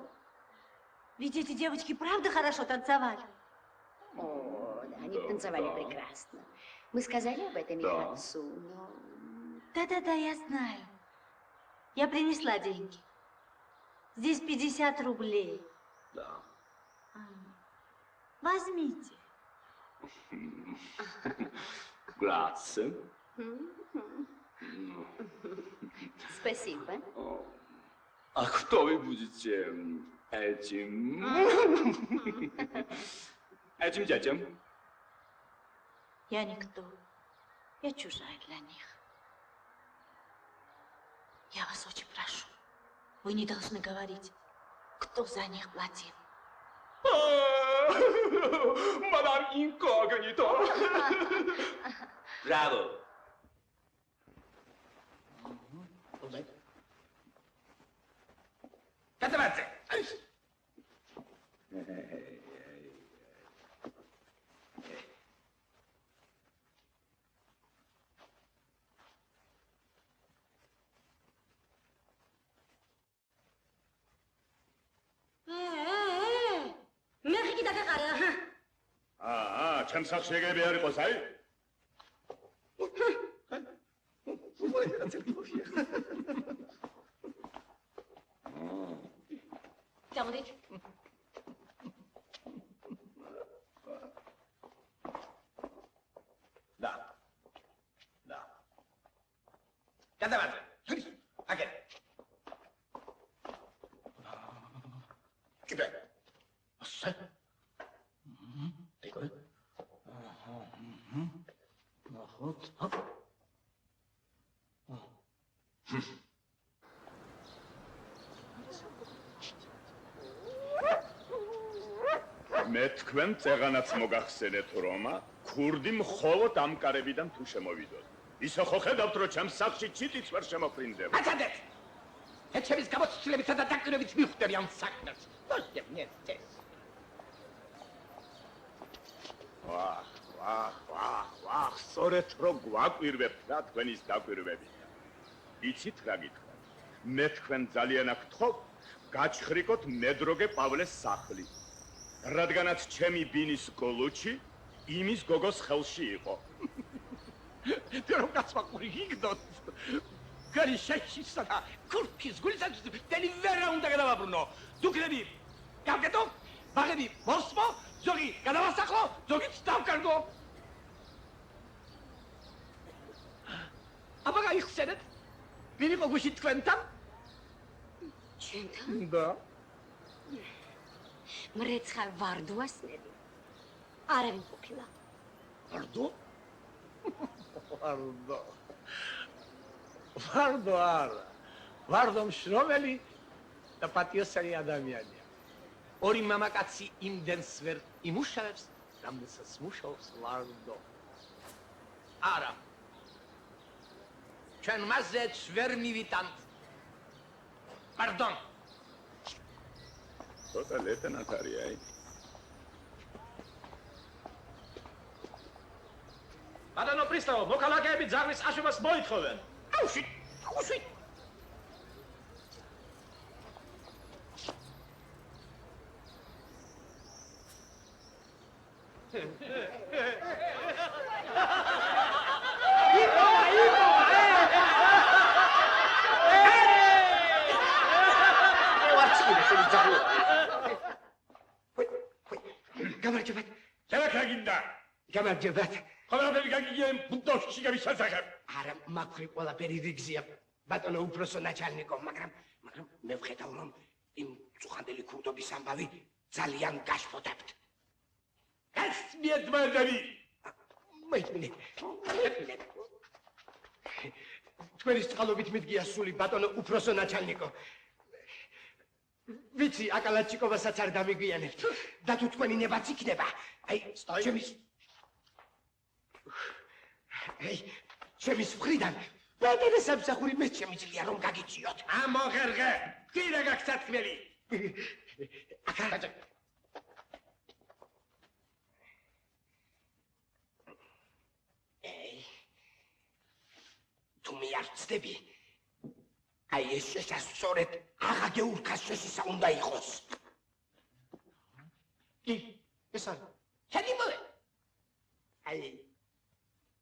Ведь эти девочки правда хорошо танцевали. О, да, они танцевали прекрасно. Мы сказали об этом их отцу, но... Да-да-да, я знаю. Я принесла деньги. Здесь 50 рублей. Да. Возьмите. Grazie. Спасибо. А кто вы будете этим? Этим детям? Я никто. Я чужая для них. Я вас очень прошу. Вы не должны говорить, кто за них платил. Мадам Инкогнито. Браво. Катаваться. ჩემს სახშეგები არ იყოს, აი? Გამოდით. Да. Да. Катаваться. Агент. Кидай. Асса. 이걸? მე თქვენ წეღანაც მოგახსენეთ რომ ქურდი მხოლოდ ამ კარებიდან თუ შემოვიდოთ. ისე ხო ხედავთ რომ ჩემს სახლში ჩიტიც ვერ შემოფრინდება. აცადეთ. ეჩების გამოცდილებითა და დაკვირვებით მიხვდები ამ საქმეს. დაშევ ნესტეს. ვახ, სწორედ რომ გვაკვირვებთ რა თქვენის დაკვირვებით. იცით რა გითხრათ? მე თქვენ ძალიან აგთხოვ, გაჩხრიკოთ მედროგე პავლეს სახლი. რადგანაც ჩემი ბინის გოლუჩი იმის გოგოს ხელში იყო. თუ რომ გასვაყური იგდოთ. გარი შეშისა და ქურქის გულსაც დელივერა უნდა გადავაბრუნო. დუქნები გავკეთო, ბაღები მოსმო, ზოგი გადავასახლო, ზოგიც დავკარგო. აბა გაიხსენეთ, ვინ იყო გუში თქვენთან? ჩვენთან? და მრეცხარ ვარდუასნები. არავინ ყოფილა. ვარდო? ვარდო. ვარდო არა. ვარდო მშრომელი და პატიოსანი ადამიანია. ორი მამაკაცი იმდენს ვერ იმუშავებს, რამდენსაც მუშაობს ვარდო. არა. ჩვენ მასზეც ვერ მივიტანთ. პარდონ. ცოტა ლეიტენანტ არის, აი. ბატონო პრისტავო, მოქალაქეები ძაღლის აშვებას მოითხოვენ. აუშვით. გამარჯობათ. შევაქაგინდა. გამარჯობათ. ყველაფერი გაგიგია იმ ბუდოშში გამიშასახებ. არა, მაქვე ყველაფერი რიგზია. ბატონო უფროსო ნაჩალნიკო, მაგრამ მე ვხედავ რომ იმ წუხანდელი ქურდობის ამბავი ძალიან გაშფოთებთ. ეს მიეთმადები. მოიწმინე. თქვენი წყალობით მიდგია სული ბატონო უფროსო ნაჩალნიკო. ვიცი, აკალაჩიკოვასაც არ დამიგვიანებთ. და თუ თქვენი ნებაც იქნება, ჩემის მხრიდან ბატონო სამსახური მე შემიძლია რომ გაგიჩიოთ. ამოღერღე, კიდე გაგცათქმელი. აკა თუ მე არ ვცდები, აი ეს შესასწორად აღა გეურქას შესისა უნდა იყოს. კი, ეს არის. შედიმოვე. აი,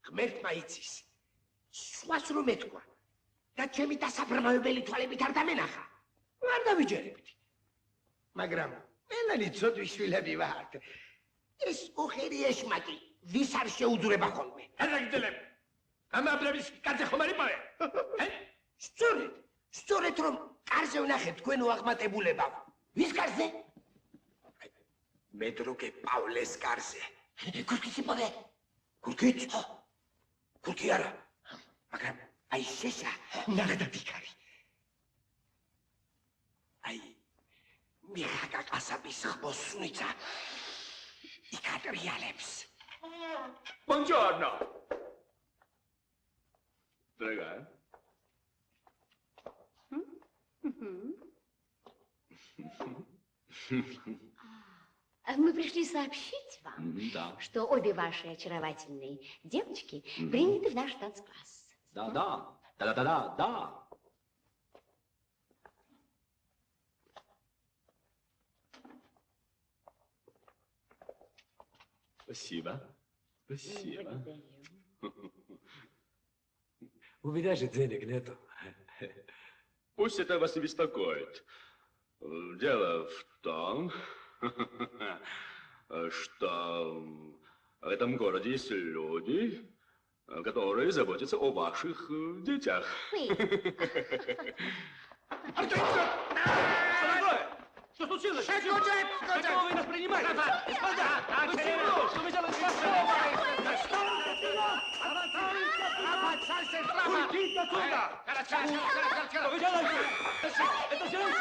ღმერთმა იცის. სხვას რომ ეთქვა და ჩემი დასაბრმავებელი თვალებით არ დამენახა. არ დავიჯერებთ. მაგრამ მელანი ცოტვი შვილები ვართ. ეს უხერი ეშმაკი ვის არ შეუძურება ხოლმე. არაგიდელებ. ამაბრების კაცი ხომ არ იპოვე? სწორედ რომ კარზე ვნახეთ თქვენო აღმატებულება. ვის კარზე? მედროგე პავლეს კარზე. ქურქიც იპოვე? ქურქიც? ქურქი არა. მაგრამ აი შეშა ნახდათ იქარი. აი მიხაკა კასაბის ხბოსუნიცა იკატრიალებს. Buongiorno. Prego. Мы пришли сообщить вам, что обе ваши очаровательные девочки приняты в наш танцкласс. Да. Спасибо. У меня же денег нету. Пусть это вас не беспокоит. Дело в том, что в этом городе есть люди, которые заботятся о ваших детях. Что случилось? Почему вы нас принимаете? Господа! Что вы делаете? Уйдите отсюда! Что вы делаете? Это женщина!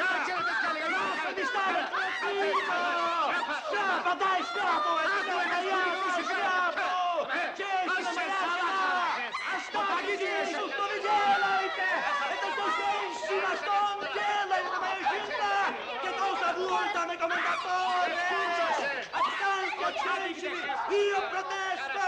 Подай шляпу! Это моя шляпу! Честь моя! А что вы делаете? Это что женщина? Что он делает? Это моя жена! Que cosa vuelta me commendatore! Accanto a женщины! Io protesto!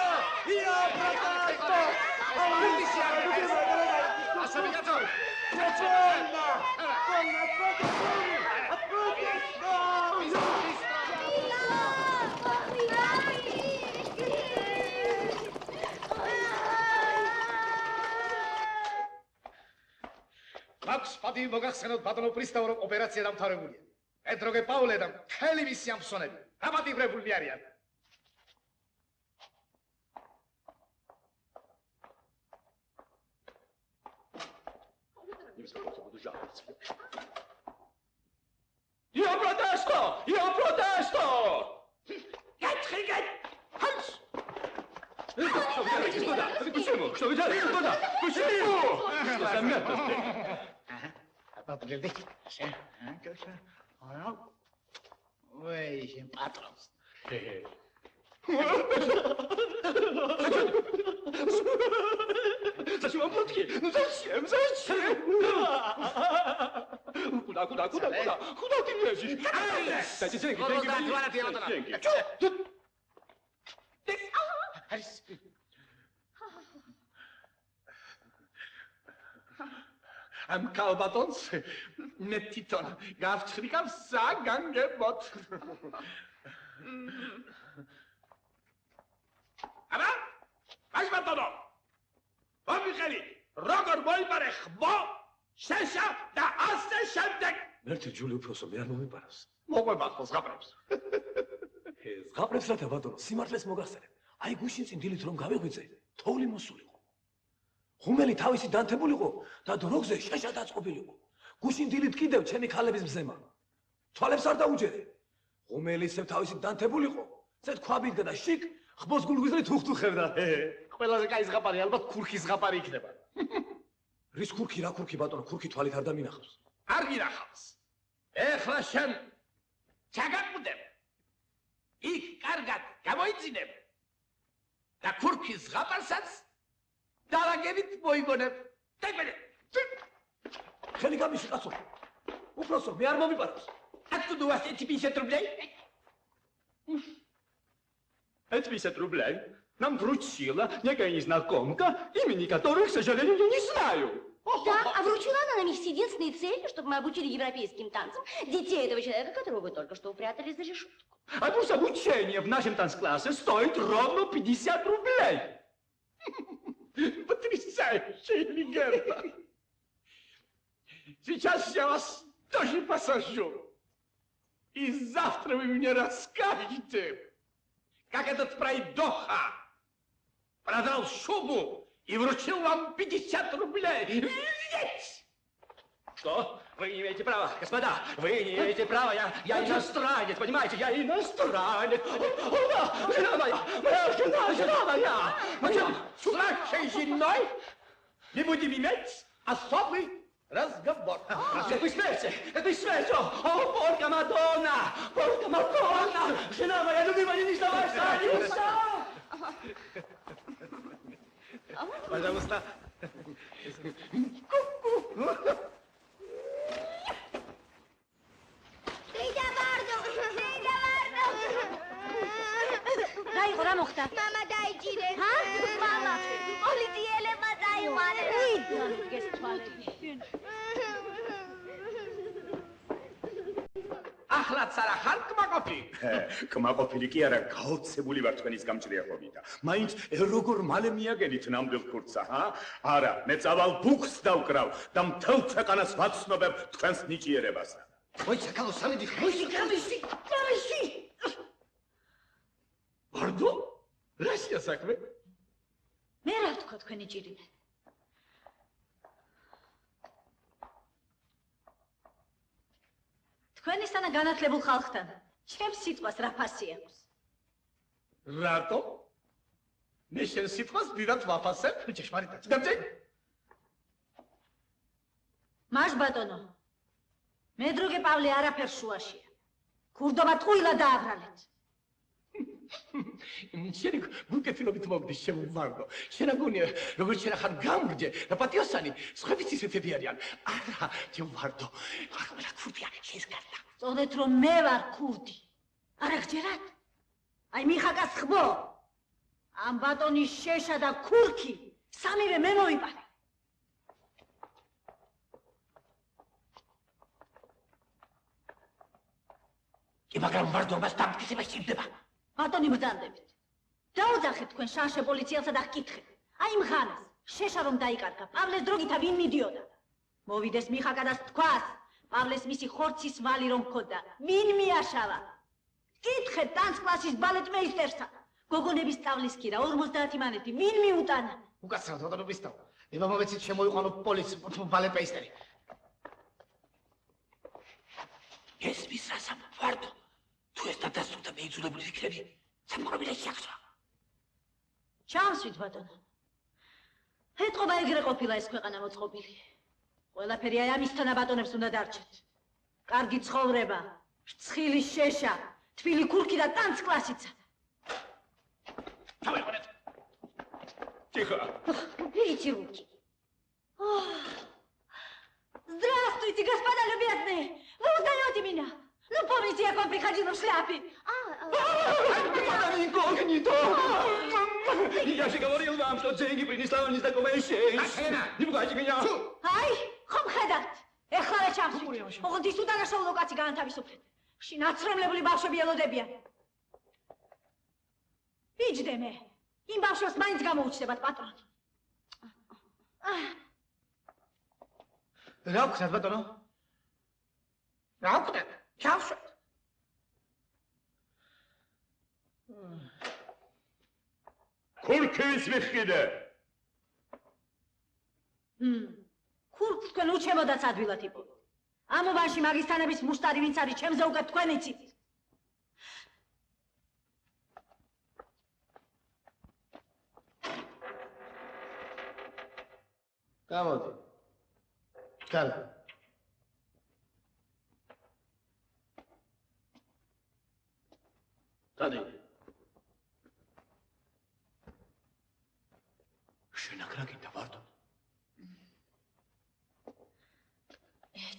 Max პატივი მოგახსენოთ ბატონო პრისტავო რომ ოპერაცია დამთავრებულია. მედროგე პაულე და მთელი მისი ამსონები დაპატიმრებულნი არიან. Io protesto! Hans! Почему? Что вы делаете? Почему? Что заметно? Ой, патрон. Зачем вам платки? Ну зачем? Зачем? Куда ты лезешь? Am Kalbatons mit Titon gab Schrickam sagen gebot. Aber was war da noch? Wamikeli, Rogor Boybare Khbo, Shesha da Aste Shavdek. მერტი ჯული უფროსო მე არ მომიპარავს. მოგვებახოს ღაბრებს. ეს ღაბრებს რათა ბატონო, სიმართლეს მოგახსენებ. აი გუშინ წინ დილით რომ გავიღვიძე, თოვლი მოსულიყო. ღუმელი თავისი დანთებულიყო და დროგზე შეშა დაწყობილიყო. გუშინ დილით კიდევ ჩემი ქალების მზემა. თვალებს არ დაუჯერე. ღუმელი ისევ თავისი დანთებულიყო. ზედ ქვაბიდგა და შიკ ხბოს გულგვიზრით უხტუხებდა. ყველაზე კაი ზღაპარი ალბათ ქურქის ზღაპარი იქნება. რის ქურქი რა ქურქი ბატონო, ქურქი თვალით არ დამინახავს. არ გინახავს. ეხლა შენ ჩაგაკვდებ. იქ კარგად გამოიწინებ. და ქურქის ზღაპარსაც დალაგებით მოიგონებ. დაიბერე. ხელი გამიში კაცო. უფროსო მე არ მომიპარავს. Откуда у вас эти 50 рублей? 50 рублей нам вручила некая незнакомка, имени которой, к сожалению, я не знаю. Да, а вручила она нам их с единственной целью, чтобы мы обучили европейским танцам детей этого человека, которого вы только что упрятали за решетку. А пусть обучение в нашем танцклассе стоит ровно 50 рублей. Потрясающая легенда. Сейчас я вас тоже посажу. И завтра вы мне расскажете, как этот пройдоха продал шубу и вручил вам 50 рублей. Видеть? Что? Вы не имеете права, господа, вы не имеете права, я иностранец, понимаете, я иностранец. Жена моя, Пойдем с нашей женой и будем иметь особый разговор. Это смерть, порка Мадонна, жена моя любимая, не сдавайся, Пожалуйста. დაიღო რა მოხდა? მამა დაიჭირე. ჰა? მამა. პოლიციელებმა დაიყვანეს. ვიდან გესთვალები? ახლა ცარა ხარ კმაყოფილი? კმაყოფილი კი არა, გაოცებული ვარ თქვენის გამჭრიახობით. მაინც როგორ მალე მიაგენით ნამდვილ ქურთსა, ჰა? არა, მე წავალ ბუქს დავკრავ და მთელ ქვეყანას ვაცნობებ თქვენს ნიჭიერებას. მოიცა კალო სამედი, მოიცა კამიში. ვარდო? რა შეასაქმე? მე რა ვთქვა თქვენი ჭირიდან? თქვენისთანა განათლებულ ხალხთან ჩემს სიტყვას რა ფასი აქვს? რატო? მე შენ სიტყვას დიდად ვაფასებ? ჭეშმარიტად. დამძე? მაშ ბატონო. მე დროგე პავლე არაფერს შუაშია. ქურდობა ტყუილა დააბრალეთ. შენ გუკეთილობით მოგდის შემოვარდო. შენ აგონია, როგორც შენ ახარ გამგრჯე და პატიოსანი, სხვებიც ისეთები არიან. არა, შემოვარდო. რა ქურდია შენს გარდა. წოდეთ რომ მე ვარ ქურდი. არა გჯერათ? აი მიხაკას ხბო. ამ ბატონის შეშა და ქურქი სამივე მე მოიპარე. მაგრამ ვარდობას დამტკიცება სჭირდება. ბატონი ბრძანდებით. დაუძახეთ თქვენ შანშე პოლიციელსა და გკითხეთ. აი იმ ხანას, შეშა რომ დაიკარგა, პავლეს დროგითა ვინ მიდიოდა? მოვიდეს მიხაკა და თქვას, პავლეს მისი ხორცის ვალი რომ მქონდა, ვინ მიაშავა? გკითხეთ დანსკლასის ბალეტმეისტერსა. გოგონების სწავლის ქირა 50 მანეთი, ვინ მიუტანა? უკაცრავად ვატარობისთავ. ება მომეცით შემოიყვანო ბალეტმეისტერი. ეს ვის რასამ ვარდო? თუ ეს დადასტურდა მეიძულებული იქნები, სამყაროებაში აღსვა. ჩამსვით ბატონო. ეთყობა ეგრე ყოფილა ეს ქვეყანა მოწყობილი. ყველაფერი აი ამისთანა ბატონებს უნდა დარჩეთ. კარგი ცხოვრება, რცხილი შეშა, თბილი ქურქი და ტანცკლასიცა. ჩავეყოლეთ. ტიხა. ვიჭი რუკი. приходи, шляпе. Инкогнито! Я же говорил вам, что деньги принесла незнакомая женщина. Не пугайте меня. Ай, ხომ ხედავთ? ეხლა რა ჩამში? ოღონდ ის უდანაშაულო კაცი განათავისუფლეთ. შინაცრემლებული ბავშვები ელოდებიან. ვიჯდე მე. იმ ბავშვებს მაინც გამოუჩნდებათ პატრონი. რა ვქნათ ბატონო? რა ვქნათ? ჩავშვეთ. ქურქის მიხიდე. ქურქს თქვენ უჩემოდაც ადვილად იპოვოთ. ამ უბანში მაგისტანების მუშტარი ვინც არის, ჩემზე უკეთ თქვენ იცით. გამოდი. გალა. დადი. შენ აქ რა გინდა ვარდო?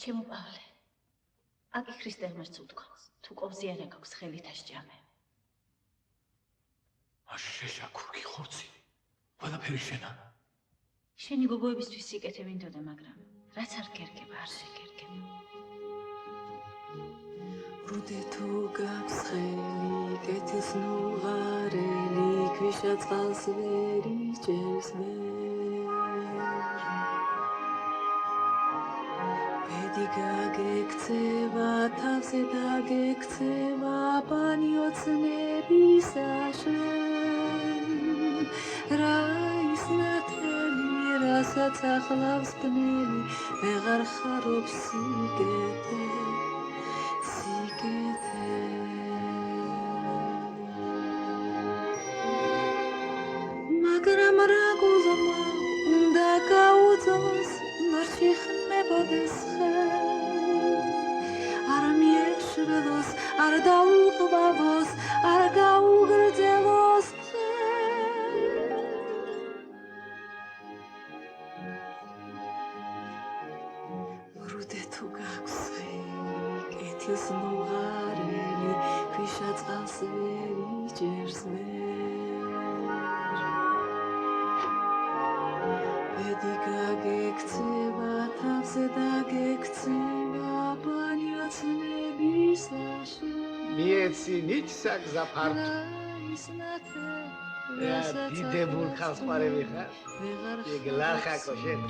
ჩემო პავლე. აკი ქრისტიანებს უთქვას, თუ ყოფზიანე გაქვს ხელით ასჯამე. აშეშა ქურქი ხორცი. ყველაფერი შენა. შენი გოგოებისთვის სიკეთე მინდოდა, მაგრამ რაც არ გერგება, არ შეგერგება. რუდე თუ გაქვს ხელი, კეთის ნუღარელი, ქვიშა წყალს ვერ იჭერს ბედი გაგექცევა, თავზე დაგექცევა, ბანი ოცნებისაშენ. რა ის ნათელი, რასაც ახლავს ბნელი, ვეღარ ხარობს სიკეთე. მაგრამ რა გულზრმა უნდა გაუწოს, ნორჩი ხმებოდეს ხელ. არ მიეშველოს, არ დაუყვავოს, არ გაუგრძელოს რუდე თუ გაქვს ხელი, კეთის ნუღარელი, ქვიშა წყალს ვერ იჭერს ბედი გაგექცევა, თავზე დაგექცევა, ბანი ოცნებისაშენ. მიეცინით საგზაფართ. დიდებულ ხალხმარები ხარ? ეგ ლახაკო შენ.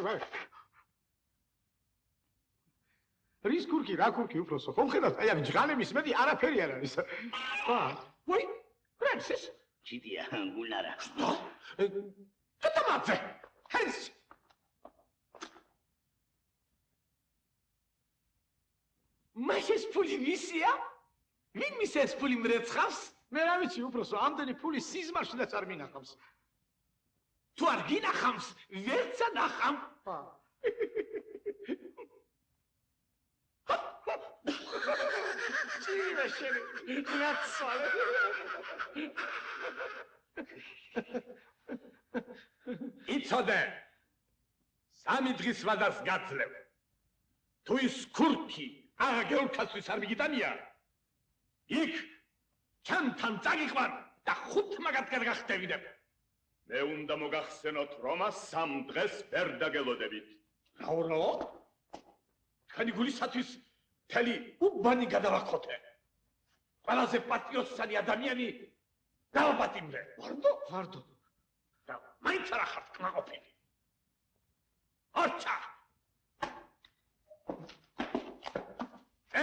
ვაი. რის ქურკი, რა ქურკი უფროსო? ხომ ხედავთ, აი ამ ჯღანების მეტი არაფერი არ არის. ვაი, ფრენსის. ჩიტია, გულნარა. დათამაძე. ჰენს. მაშეს ფული ვისია? ვინ მისეს ფული მრეცხავს? მე რა ვიცი უფროსო, ამდენი ფული სიზმარშიდაც არ მინახავს. თუ არ გინახავს, ვერც ანახამ. ჭირია შენ, ნაცვალე. იცოდე, სამი დღის ვადას გაძლევ. თუ ის ქურქი აღა გეულქასთვის არ მიგიტანია, იქ ჩემთან წაგიყვან და 5 მაგათ გადაგახტევინებ. მე უნდა მოგახსენოთ, რომ 3 დღეს ვერ დაგელოდებით. რაურო? თქვენი გულისათვის მთელი უბანი გადავახოთე. ყველაზე პატრიოტსანი ადამიანი დავაპატიმრე. ვარდო. და მაინც არა ხართ კმაყოფილი. ორჩა.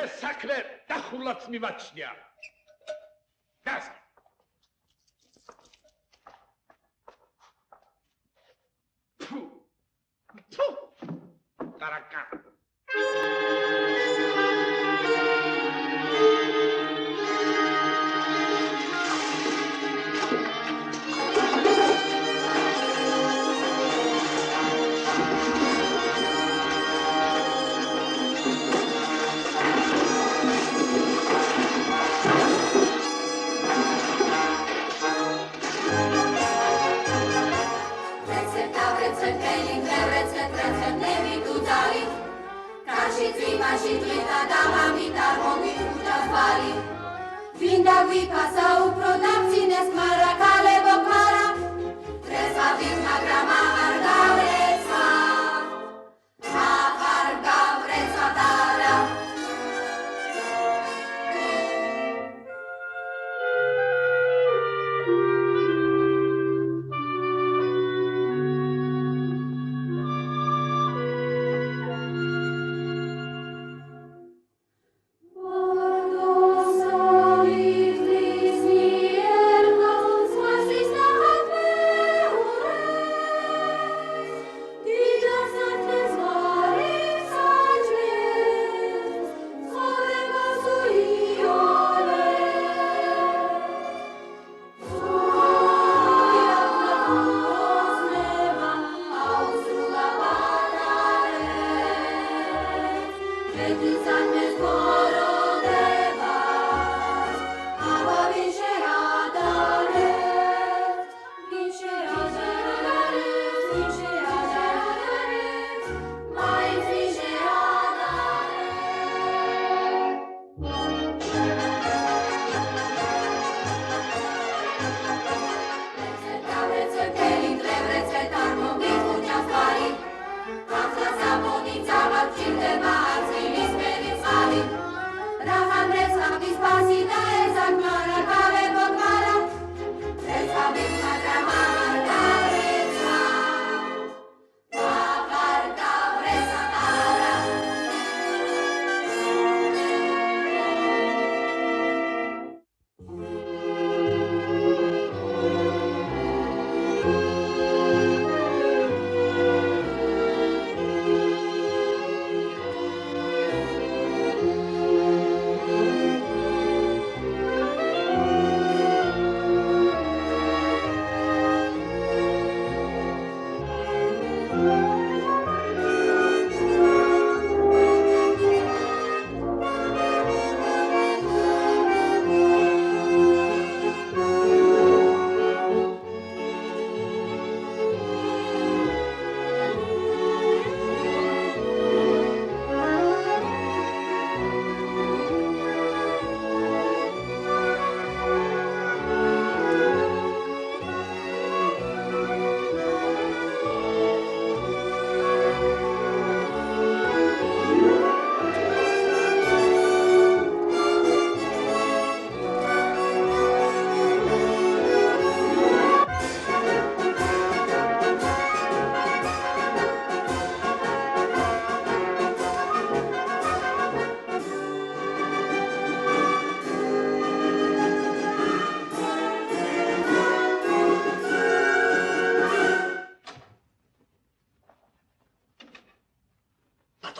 ეს საქმე დახურლად მიმაჩნია. გას. ტარაკა. საში დღეთა დამამით არ მოგიხუჭას ბალი ვინ დაგვიფასა უფრო დაგწინეს ქმარა ქალებო ქმარა დღეს ავით მაგრამ აღარ გავრეცა აღარ გავრეცათ არა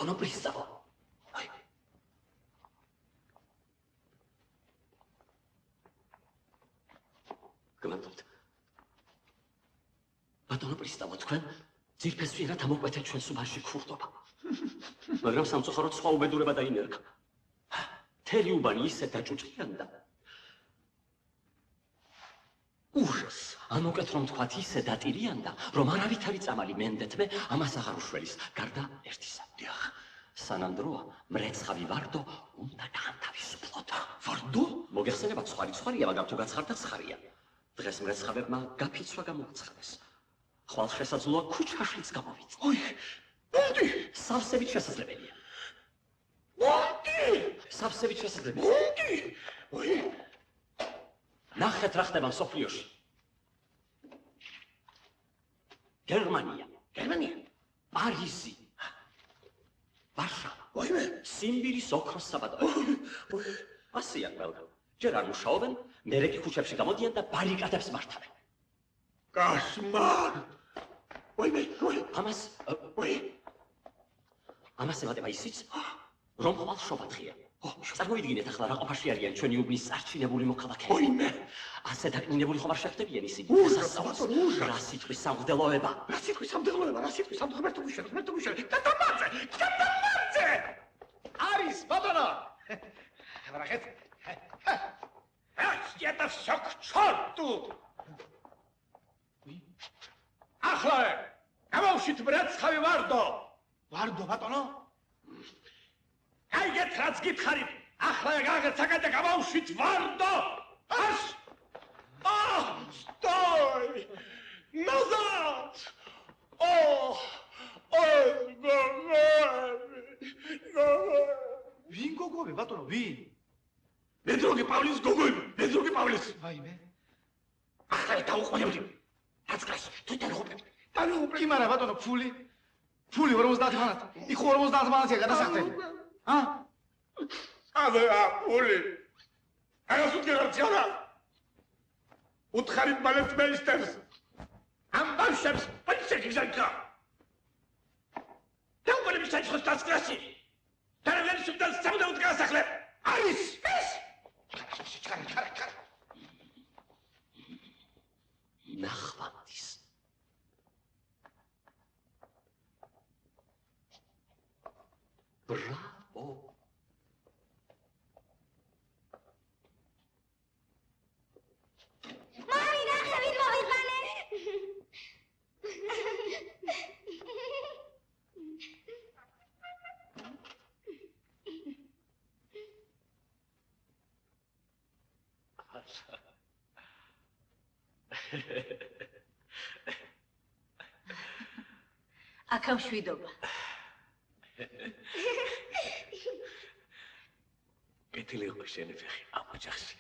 ბატონო პრისტავო. აი. გმადლობთ. ბატონო პრისტავო, თქვენ ძირფესვიერად ამოკვეთეთ ჩვენს უბანში ქურდობა. მაგრამ სამწუხაროდ სხვა უბედურება დაინერგა. მთელი უბანი ისე დაჭუჭყიანდა. უშოს, ან უკეთ რომ თქვათ ისე დატირიანდა, რომ არავითარი წამალი მენდეთმე ამას აღარ უშველის, გარდა ერთისა. დიახ, სანამდროა მრეცხავი ვარდო უნდა გაანთავისუფლოთ. ვარდო? მოგეხსენებათ, სხვარია, მაგრამ თუ გაცხარდა ცხარია. დღეს მრეცხავებმა გაფიცვა გამოაცხადეს. ხვალ შესაძლოა ქუჩაშიც გამოვიწყო. ოი, ბუნდი! სავსებით შესაძლებელია. ბუნდი! სავსებით შესაძლებელია. ბუნდი! ოი! ნახეთ რა ხდება მსოფლიოში. გერმანია, პარიზი, ვარშავა, სიმბირის ოქროს საბადოები. ასია ყველგან. ჯერ არ მუშაობენ, მერე კი ქუჩებში გამოდიან და ბარიკადებს მართავენ. კაშმარ! ამას ემატება ისიც, რომ ხვალ შობადღია. წარმოვიდგინეთ ახლა რა ყოფაში არიან ჩვენი უბნის წარჩინებული მოქალაქეები. ოიმე! ასე დაკნინებული ხომ არ შეხვდებიან ისინი. რა სიტყვის სამღვდელოება. რა სიტყვის სამღვდელოება. გადამაძე! არის, ბატონო! ვნახეთ. это всё к чёрту! ახლა გამოვშით მრეცხავი ვარდო! ვარდო, ბატონო? გაიგეთ რაც გითხარით. ახლა გაგეთ საკეთე გამაუშვით ვარდო. ას! Стой! Назад! ვინ გოგოები ბატონო ვინ? მედროგი პავლეს გოგოები, მედროგი პავლეს. ვაიმე. ახლა დაუყოვნებდი. აცკას თვითონ ხუპები. კი მარა ბატონო ფული 50 მანატი. იქ 50 მანატია გადასახდელი. აბა ფული. აღას უდგერა. უთხარით მალეთ მეისტერს. ამ ბავშვებს პოლიცია გიზარდა. დაუყოვნები საჩხოს დასკრასი. დარეველი სულთან სამუდამოდ გასახლებ. არის ეს. ჩქარა. ნახვამდის. ბრავო. მამი, ნახე ვინ მოვიყვანე. აქა მშვიდობა. კეთილი იყო შენი ფეხი ამ ოჯახში.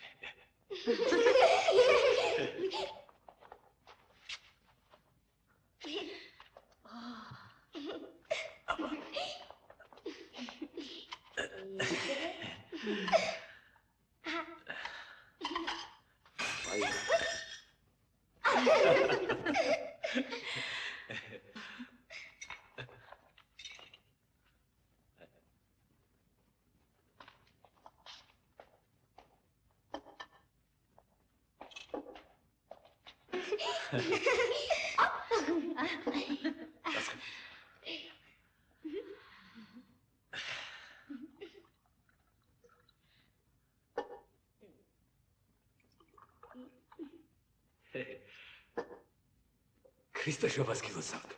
ქრისტეშობას გილოცავთ.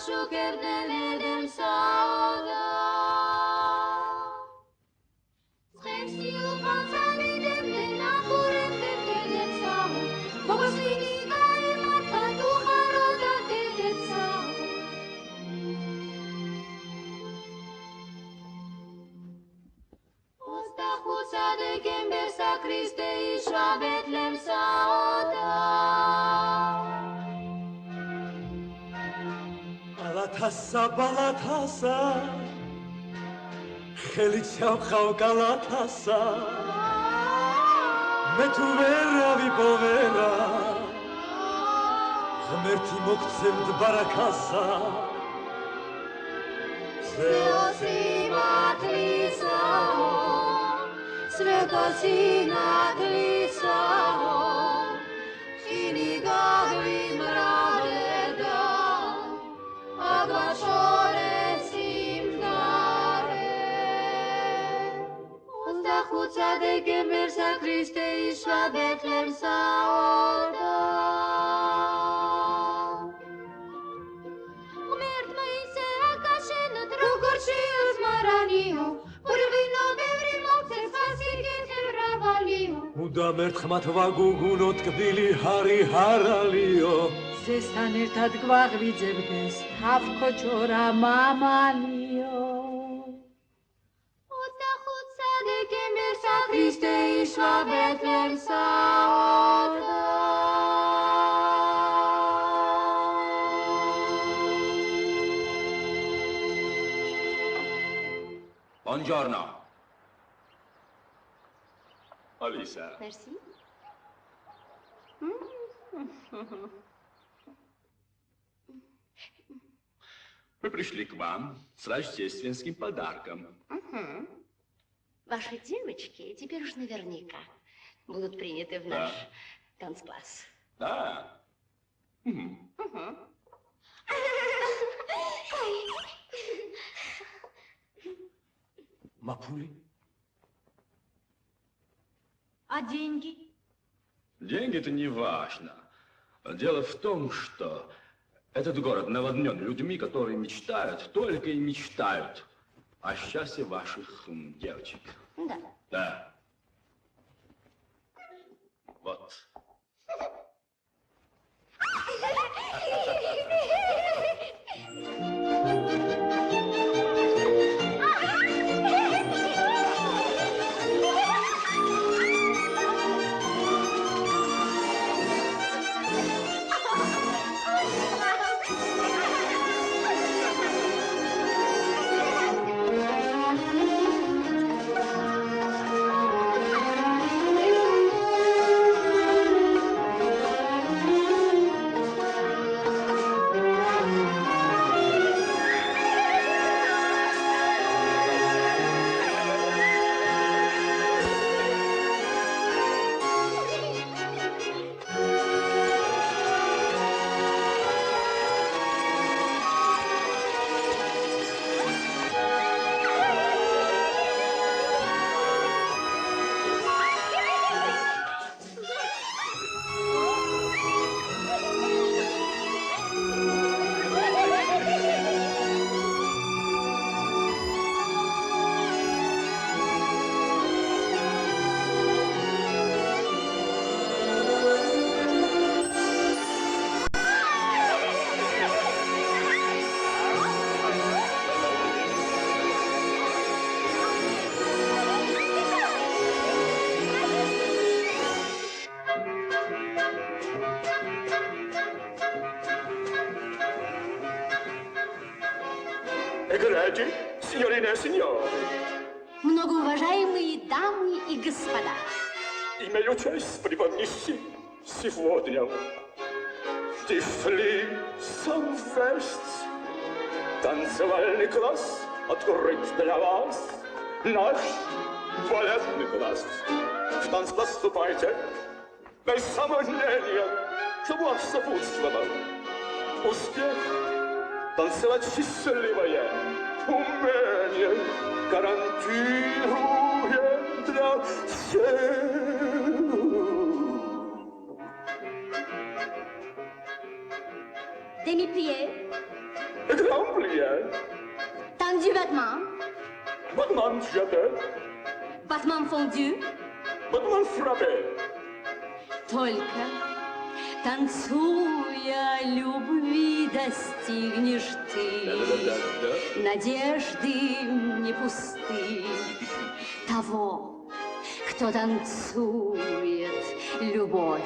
Շուկերն edem sauda Schemsi u panzani demden apuren dedem sau Bogosini gari marta tu haroda dedem sau Osta khusa de gember sa Christe ishva Betlem sauda ბალათასა ხელი ჩავხავ კალათასა მე თუ ვერავი პოვერა ღმერთი მოგცემთ ბარაკასა Sveosi matlisao Svetosi natlisao Chini gagvi mraveda Ozda gember sa Christe ishva Betlem sauda Umert Moise akashenot rogorchi uzmaranio Purvino bevri mokse spasikin evravalio მუდამ ერთხმათ ვაგუგუნოთ კბილი ჰარი ჰარალიო ზესთან ერთად გვაღვიძებდეს თავქოჩორა მამალიო Christe ishva Betlem sauda Buongiorno. Alisa. Merci. Мы пришли к вам с рождественским подарком. Ваши девочки теперь уж наверняка будут приняты в наш танцкласс. Да. Мапули? А деньги? Деньги-то не важно. Дело в том, что этот город наводнен людьми, которые мечтают, только и мечтают о счастье ваших девочек. Да. Да. Вот. Экрети, синьорина и синьор, Многоуважаемые дамы и господа, имею честь преподнести сегодня Тифли Санфест. Танцевальный класс открыт для вас, наш балетный класс. В танцпласт вступайте, без сомнения, что вас сопутствовал успех. Танцевать счастливое умение гарантируем для всех. demi-plié, Grand-plié, tendu battement, battement jeté, battement fondu, battement frappé. только танцуя любви достигнешь ты надежды не пусты того, кто танцует, любовь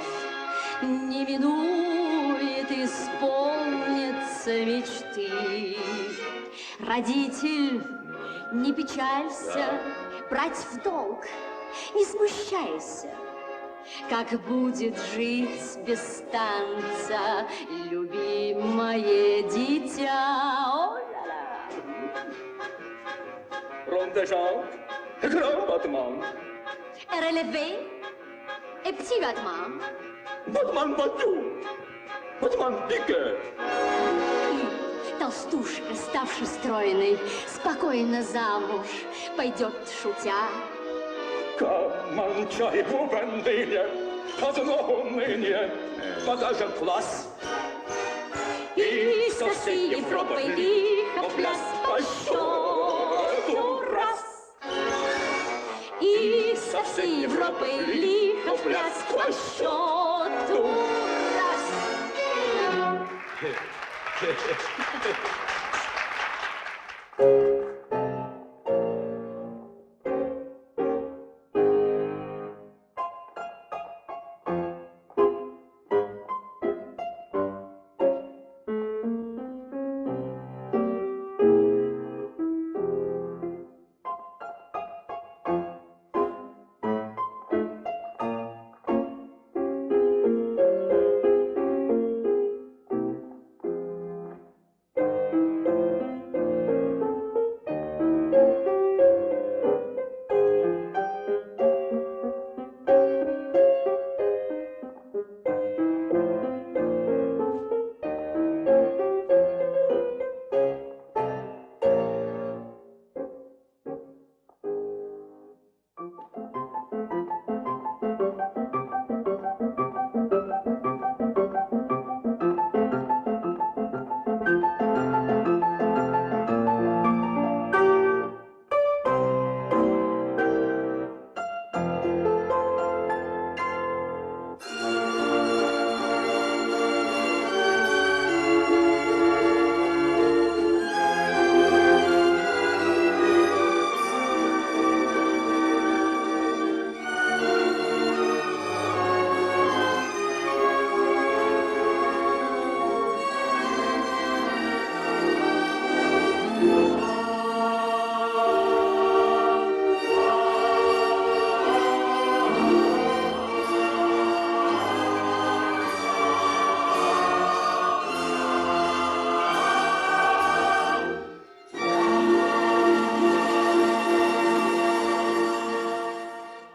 не минует, исполнится мечты. Родитель, не печалься, брать в долг, не смущайся. Как будет жить без танца любимое дитя? О-ля-ля! Rond-de-jambe, grand battement, Relevé et petit battement. battement battu, battement piqué. И толстушка, ставши стройной, спокойно замуж пойдет, шутя. Команчай бубендине, одно уныние, покажем класс. И со всей Европой лихо пляс по счету раз. И со всей Европой лихо пляс по счету раз.